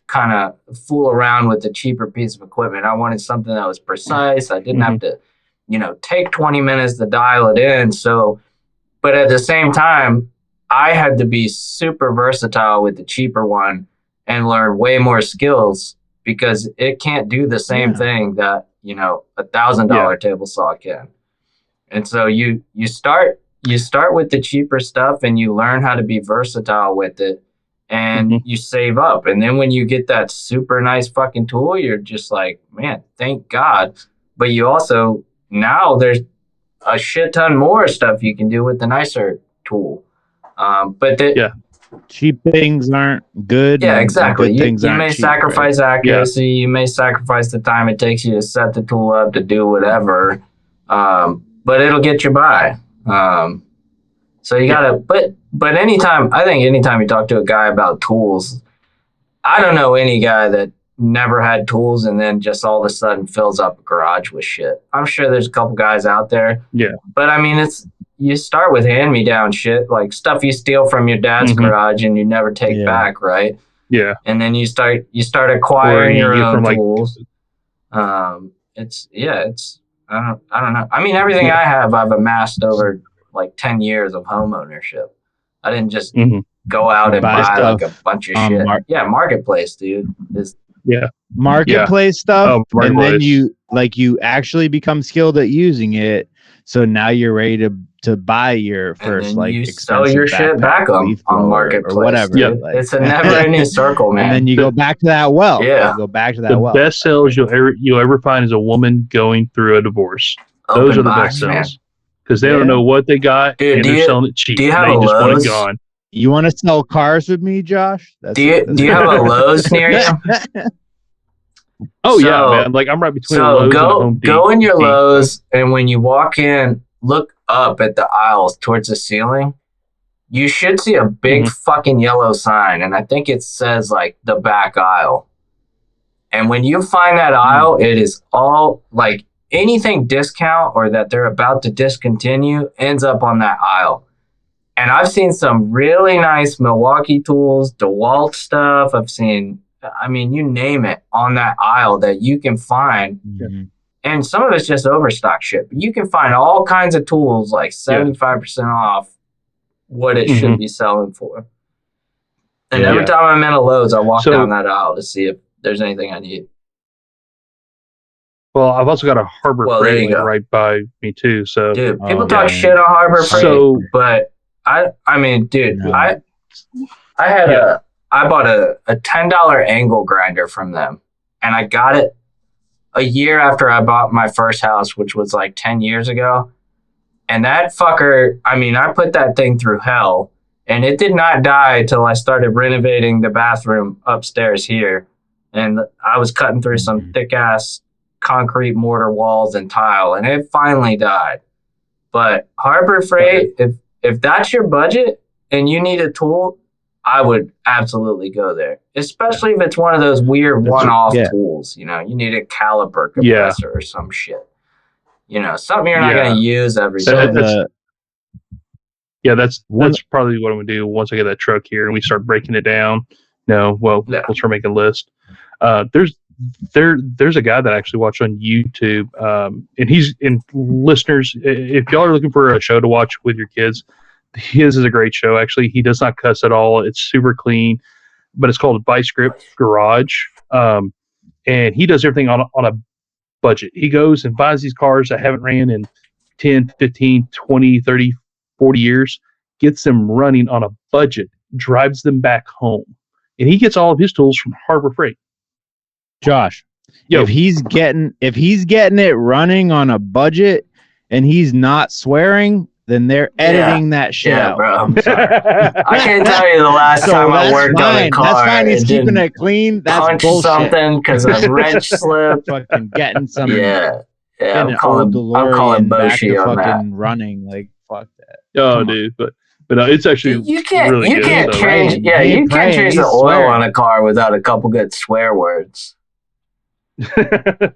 kind of fool around with the cheaper piece of equipment. I wanted something that was precise. I didn't have to, take 20 minutes to dial it in. So, but at the same time, I had to be super versatile with the cheaper one and learn way more skills because it can't do the same thing that, $1,000 table saw can. And so you start with the cheaper stuff and you learn how to be versatile with it and you save up. And then when you get that super nice fucking tool, you're just like, man, thank God. But you also, now there's a shit ton more stuff you can do with the nicer tool. Cheap things aren't good. Yeah, exactly. You may cheap, sacrifice accuracy. You may sacrifice the time it takes you to set the tool up to do whatever. But it'll get you by. So you gotta, but anytime you talk to a guy about tools, I don't know any guy that never had tools and then just all of a sudden fills up a garage with shit. I'm sure there's a couple guys out there. Yeah. But I mean, you start with hand-me-down shit, like stuff you steal from your dad's garage and you never take back, right? Yeah. And then you start acquiring your own tools. I don't know. I mean, everything I have, I've amassed over like 10 years of home ownership. I didn't just go out and buy like a bunch of shit. Marketplace, dude. Marketplace stuff. And then you actually become skilled at using it. So now you're ready to buy your first you sell your shit back on Marketplace or whatever. Yep. It's a never-ending circle, man. And then you go back to that well. Yeah. You go back to that well. The best sales you'll ever find is a woman going through a divorce. Those are the best sales because they don't know what they got and they're selling it cheap. Do you have they a just want Lowe's? it gone. You want to sell cars with me, Josh? Do you have a Lowe's near you? Oh yeah, man! Like I'm right between Lowe's and Home Depot. Go in your Lowe's, and when you walk in, look up at the aisles towards the ceiling. You should see a big fucking yellow sign, and I think it says like the back aisle. And when you find that aisle, it is all like anything discount or that they're about to discontinue ends up on that aisle. And I've seen some really nice Milwaukee tools, DeWalt stuff. I've seen, I mean, you name it on that aisle that you can find. And some of it's just overstock shit. But you can find all kinds of tools like 75% off what it should be selling for. And every time I'm in a Lowe's, I walk down that aisle to see if there's anything I need. Well, I've also got a Harbor Freight right by me too. So, dude, people talk shit on Harbor Freight, but I mean, dude, I bought a $10 angle grinder from them, and I got it a year after I bought my first house, which was like 10 years ago. And that fucker, I mean, I put that thing through hell, and it did not die till I started renovating the bathroom upstairs here. And I was cutting through some thick ass concrete mortar walls and tile, and it finally died. But Harbor Freight, if that's your budget and you need a tool, I would absolutely go there. Especially if it's one of those weird one-off tools. You know, you need a caliper compressor or some shit. You know, something you're not going to use every day. That's probably what I'm gonna do once I get that truck here and we start breaking it down. We'll start making a list. There's a guy that I actually watch on YouTube, and listeners, if y'all are looking for a show to watch with your kids, his is a great show. Actually, he does not cuss at all. It's super clean, but it's called Vice Grip Garage, and he does everything on a budget. He goes and buys these cars that haven't ran in 10, 15, 20, 30, 40 years, gets them running on a budget, drives them back home, and he gets all of his tools from Harbor Freight. Josh, if he's getting it running on a budget and he's not swearing, then they're editing that shit out. Bro, I'm sorry. I can't tell you the last time I worked on a car. That's fine. He's keeping it clean. That's punch bullshit. Something because a wrench slipped. Fucking getting some. Yeah. I'm calling Boshi on that. Running like fuck that. Oh, dude, but it's actually you can't good, change. Yeah, you can't change the oil on a car without a couple good swear words.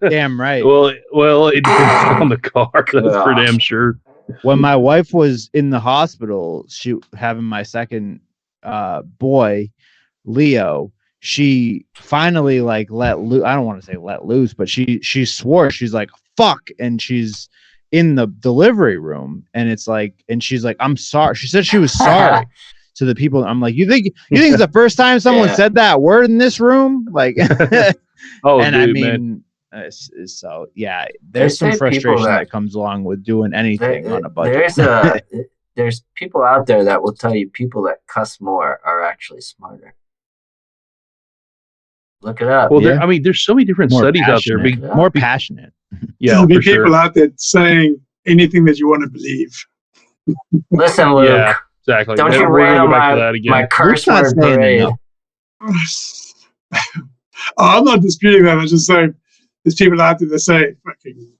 Damn right. Well, it depends on the car. That's for damn sure. When my wife was in the hospital, she having my second boy, Leo, she finally like let loose. I don't want to say let loose, but she swore. She's like fuck, and she's in the delivery room, and it's like, and she's like, I'm sorry. She said she was sorry to the people. I'm like, you think it's the first time someone said that word in this room? Like, oh, and dude, I mean. So yeah, there's some frustration that comes along with doing anything on a budget. There's people out there that will tell you people that cuss more are actually smarter. Look it up. Well, there's so many different studies out there. More passionate. Yeah, there'll be people out there saying anything that you want to believe. Listen, Luke. Yeah, exactly. Don't you rain on my curse word parade. I'm not disputing that. I'm just saying there's people out there that say fucking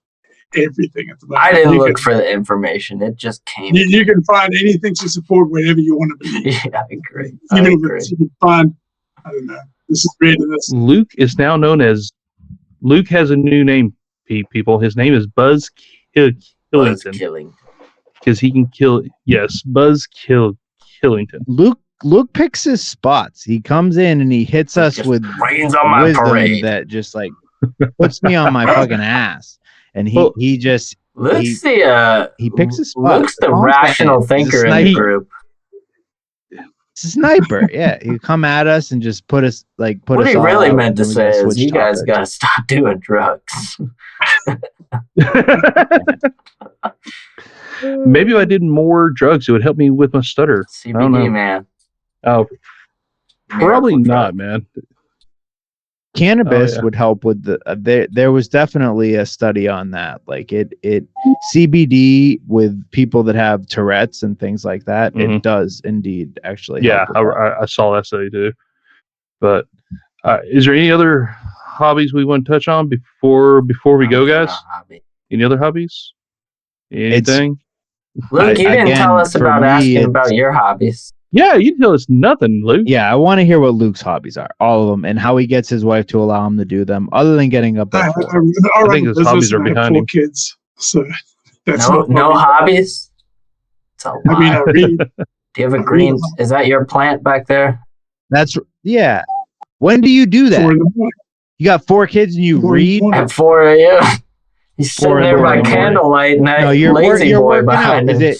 everything at the moment. I didn't look for the information. It just came. You can find anything to support whatever you want to believe. Yeah, I agree. Even if you can find, I don't know. This is great. Luke is now known as. Luke has a new name, people. His name is Buzz Killington. Because he can kill. Yes, Buzz Killington. Luke picks his spots. He comes in and he hits us with rains on my parade that just like puts me on my fucking ass. And he picks his spots. Luke's the rational thinker in the group. Sniper, yeah. He come at us and just put us like put what us. What he really meant to say is, you guys gotta stop doing drugs. Maybe if I did more drugs, it would help me with my stutter. CBD, I don't know. man. Oh, probably not, man. Cannabis would help with the. There was definitely a study on that. Like it CBD with people that have Tourette's and things like that. Mm-hmm. It does indeed actually. Yeah, I saw that study too. But is there any other hobbies we want to touch on before we go, guys? Any other hobbies? Anything? Luke, you didn't tell us about asking about your hobbies. Yeah, you didn't tell us nothing, Luke. Yeah, I want to hear what Luke's hobbies are, all of them, and how he gets his wife to allow him to do them, other than getting up at 4. I think his hobbies are behind him. Kids, so that's no hobbies. It's a lie. I mean, I read. Do you have a green? Is that your plant back there? That's When do you do that? You got 4 kids and you read at 4 a.m. He's sitting there by candlelight, and that lazy boy behind him.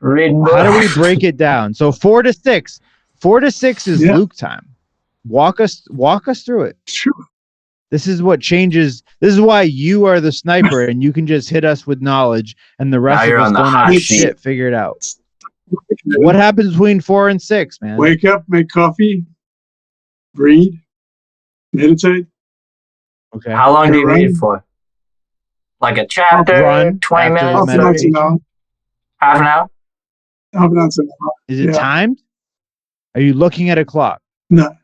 Reading books. How do we break it down? So 4 to 6. 4 to 6 is Luke time. Walk us through it. Sure. This is what changes. This is why you are the sniper, and you can just hit us with knowledge, and the rest of us don't have shit figured out. What happens between 4 and 6, man? Wake up, make coffee, read, meditate. Okay. How long do you read for? Like a chapter? 20 minutes? Half an hour? Half an hour. Is it timed? Are you looking at a clock? No.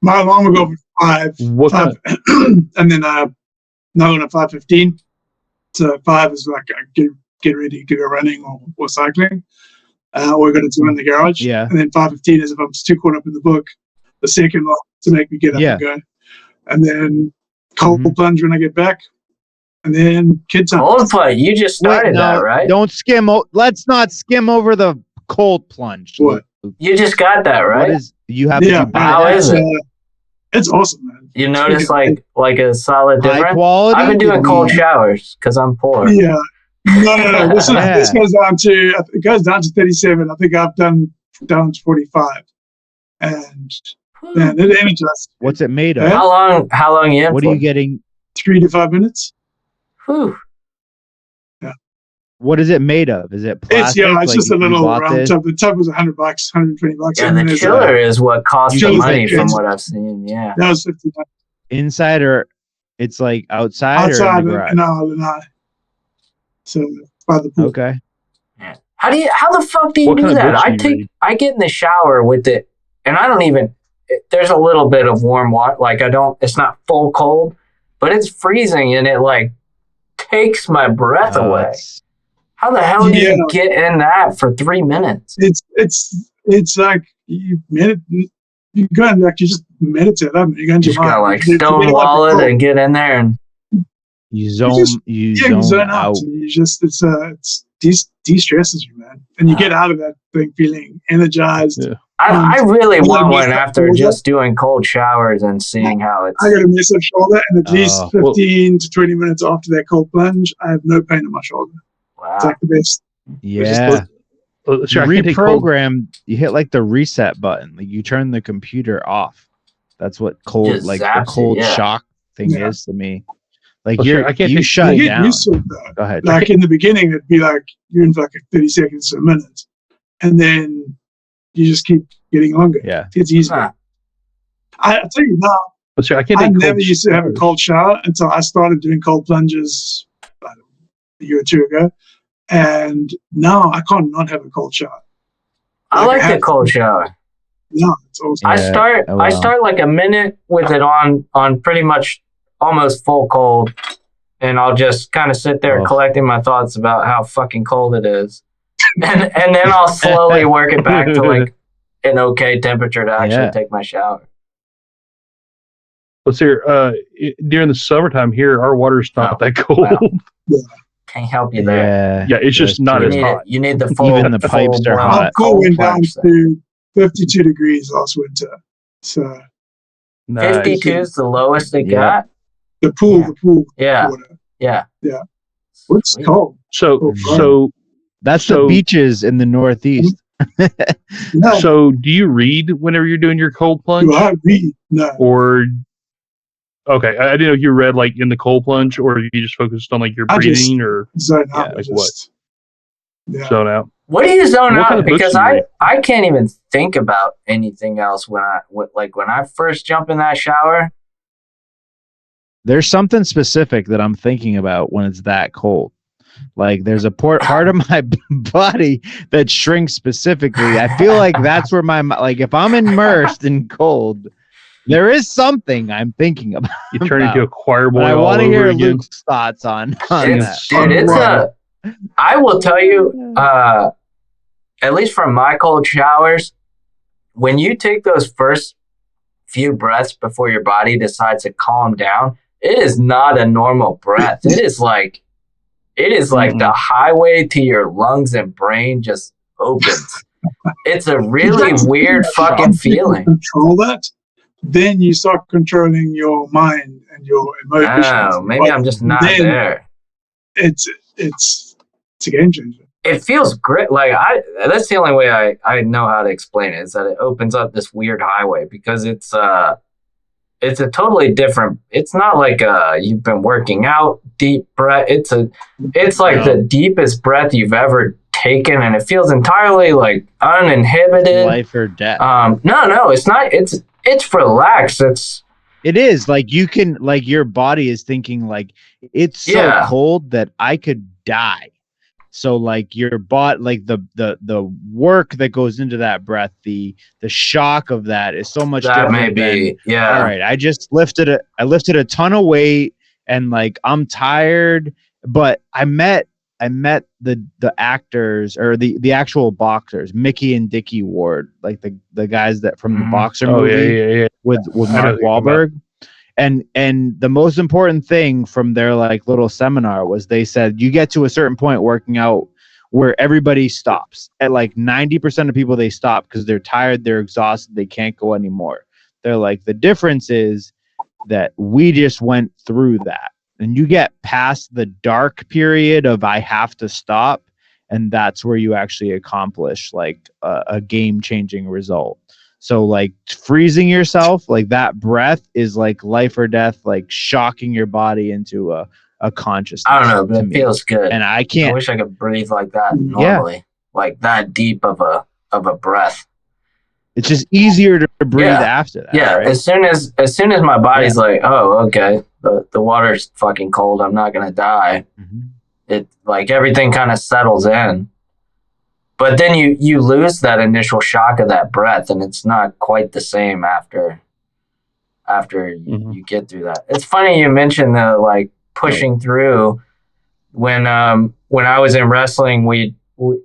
My alarm will go for 5. What 5 and then another one at 5:15. So 5 is like get ready to go running or cycling. Or got to do in the garage. Yeah. And then 5:15 is if I'm too caught up in the book, the second one to make me get up and go. And then cold plunge when I get back. And then kids time. Cold plunge. You just started that, right? Don't skim. Let's not skim over the cold plunge. What? You just got that, right? You have to buy How that. is it? It's awesome, man. You notice like a solid High difference? quality? I've been doing cold showers because I'm poor. Yeah. No. This goes down to 37. I think I've done down to 45. And man, it energizes. What's it made of? How long you in What for? are you getting? 3 to 5 minutes. Whew. What is it made of? Is it plastic? It's just a you little bought round this? tub. The tub was $100, $120. Yeah, and then the there's chiller is what costs the Chiller's money like from this. what I've seen. Yeah. That was $50. Inside or it's like outside or Outside in the garage? an hour. So by the pool. Okay. Yeah. How the fuck do you What do kind of that? books do you read? I get in the shower with it, and I don't even. There's a little bit of warm water. Like it's not full cold, but it's freezing, and it like takes my breath away. it's- How the hell do you get in that for 3 minutes? It's like you go and like you just meditate. You go into You just your gotta mind. like stonewall it and get in there and You zone out. You just it's de-stresses you, man, and you get out of that thing feeling energized. Yeah. I really I'm want gonna one miss that after shoulder. just doing cold showers and seeing how it's. I got a massive shoulder, and at least Oh. 15 to 20 minutes after that cold plunge, I have no pain in my shoulder. It's Wow. like the best. Yeah. Sure, I You can't take cold. reprogram. You hit like the reset button. Like you turn the computer off. That's what cold, Just like the zaps cold you, yeah. shock thing Yeah. is to me. Like Oh, sure, I can't you take- shut You get down. used to it though. Go ahead. Like in the beginning, it'd be like you're in for like 30 seconds to a minute, and then you just keep getting longer. Yeah. It's easier. Huh. I tell you now, But sure, I can't I take never cold used to have a showers. cold shower until I started doing cold plunges about a year or two ago, and now I can't not have a cold shower. I Like, I like the have cold to. shower. No, it's awesome. I Yeah, start oh I well. start like a minute with it on pretty much almost full cold, and I'll just kind of sit there Oh. collecting my thoughts about how fucking cold it is, and then I'll slowly work it back to like an okay temperature to actually Yeah. take my shower. Let's hear. During the summertime here, our water's not Oh, that cold. wow. Can't help you there. Yeah, it's just that's not You as need, hot. you need the full. Even the pipes are full-blown hot. Our pool cold went down plunge thing. to 52 degrees last winter. So Nice. 52 is the lowest it Yeah. got. the pool Yeah, water. yeah. It's Sweet. cold. So That's So- the beaches in the Northeast. No, so do you read whenever you're doing your cold plunge, do I read? No. or okay? I didn't know if you read like in the cold plunge, or you just focused on like your I just- breathing or Zone Yeah, out. like just, Yeah. zone out. What do you zone What kind out? of books Because do you read? I can't even think about anything else when I first jump in that shower. There's something specific that I'm thinking about when it's that cold. Like there's a part of my body that shrinks specifically. I feel like that's where like if I'm immersed in cold, there is something I'm thinking about. You turn into a choir boy But I all want to over hear again. Luke's thoughts on that. I will tell you, at least from my cold showers, when you take those first few breaths before your body decides to calm down, it is not a normal breath. It is like the highway to your lungs and brain just opens. It's a really weird fucking feeling. Control that, then you start controlling your mind and your emotions. Oh, maybe I'm just not Then there. It's a game changer. It feels great. Like that's the only way I know how to explain it, is that it opens up this weird highway, because it's a totally different. It's not like you've been working out deep breath. It's like the deepest breath you've ever taken, and it feels entirely like uninhibited. Life or death. No, it's not. It's relaxed. It is like you can, like your body is thinking like it's so Yeah. cold that I could die So like your like the work that goes into that breath, the shock of that is so much That different may be, than, yeah. all right, I lifted a ton of weight and like I'm tired, but I met the actors or the actual boxers, Mickey and Dickie Ward, like the guys that from the boxer movie with Mark Wahlberg. And the most important thing from their like little seminar was they said you get to a certain point working out where everybody stops. At like 90% of people, they stop because they're tired, they're exhausted, they can't go anymore. They're like, the difference is that we just went through that. And you get past the dark period of I have to stop, and that's where you actually accomplish like a game-changing result. So like freezing yourself, like that breath is like life or death, like shocking your body into a consciousness. I don't know, but it feels good. And I can't. I wish I could breathe like that normally, like that deep of a breath. It's just easier to breathe after that. Yeah, right? as soon as my body's like, oh, okay, the water's fucking cold, I'm not gonna die. It like everything kind of settles in. But then you lose that initial shock of that breath, and it's not quite the same after you get through that. It's funny you mentioned the like pushing through. When I was in wrestling, we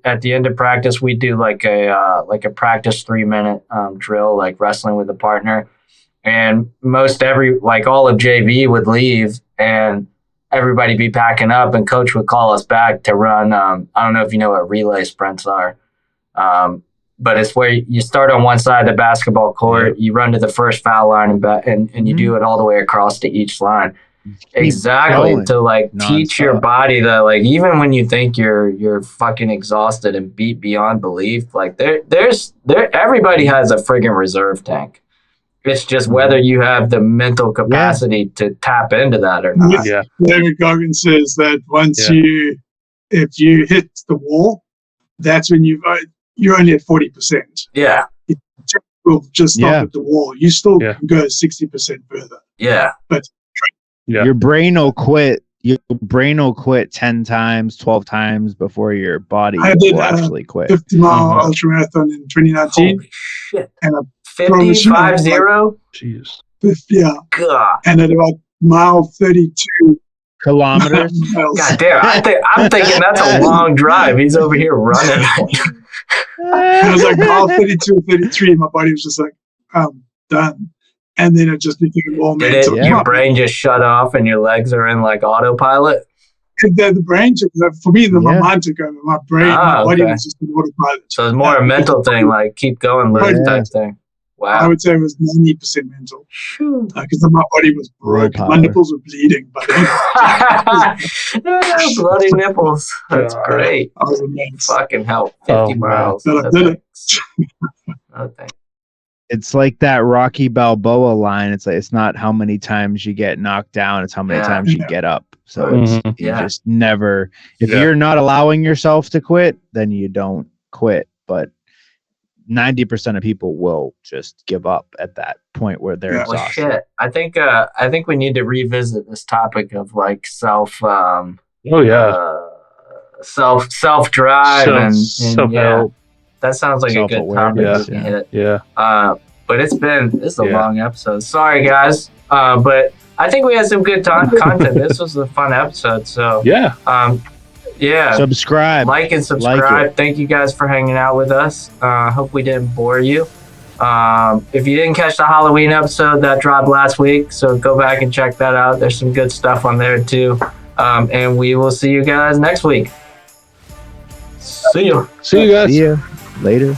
at the end of practice we do like a practice 3-minute drill, like wrestling with a partner, and all of JV would leave and everybody be packing up, and coach would call us back to run. I don't know if you know what relay sprints are, but it's where you start on one side of the basketball court, you run to the first foul line and you do it all the way across to each line. Exactly, to like teach your body that like even when you think you're fucking exhausted and beat beyond belief, like everybody has a friggin' reserve tank. It's just whether you have the mental capacity to tap into that or not. Yeah. David Goggins says that if you hit the wall, that's when you're only at 40%. Yeah. It will just stop at the wall. You still can go 60% further. Yeah. But your brain will quit. Your brain will quit 10 times, 12 times before your body will actually quit. 50-mile ultra marathon in 2019. Holy shit. And a 50-50? Jesus. Yeah. God. And at about mile 32 kilometers. God damn. I'm thinking that's a long drive. He's over here running. I was like mile 32, 33. My body was just like, I'm done. And then it just became all mental. Your brain just shut off and your legs are in like autopilot? The brain took over. For me, my mind took over. My brain, my body was just in autopilot. So it's more a mental thing, like keep going, Luke, type thing. Wow. I would say it was 90% mental. Because my body was broke. My nipples were bleeding. But bloody nipples. That's great. I was amazed. Fucking hell. 50 miles. But I did it. Okay. It's like that Rocky Balboa line. It's like it's not how many times you get knocked down, it's how many times you get up. So it's you just never. If you're not allowing yourself to quit, then you don't quit. But 90% of people will just give up at that point where they're exhausted. Well, shit. I think we need to revisit this topic of like self drive and self-help. That sounds like a good topic to hit. Yeah. But this is a long episode. Sorry, guys. But I think we had some good content. This was a fun episode. So yeah. Subscribe. Like and subscribe. Thank you guys for hanging out with us. Hope we didn't bore you. If you didn't catch the Halloween episode that dropped last week, so go back and check that out. There's some good stuff on there too. And we will see you guys next week. See you. See you guys. See you later.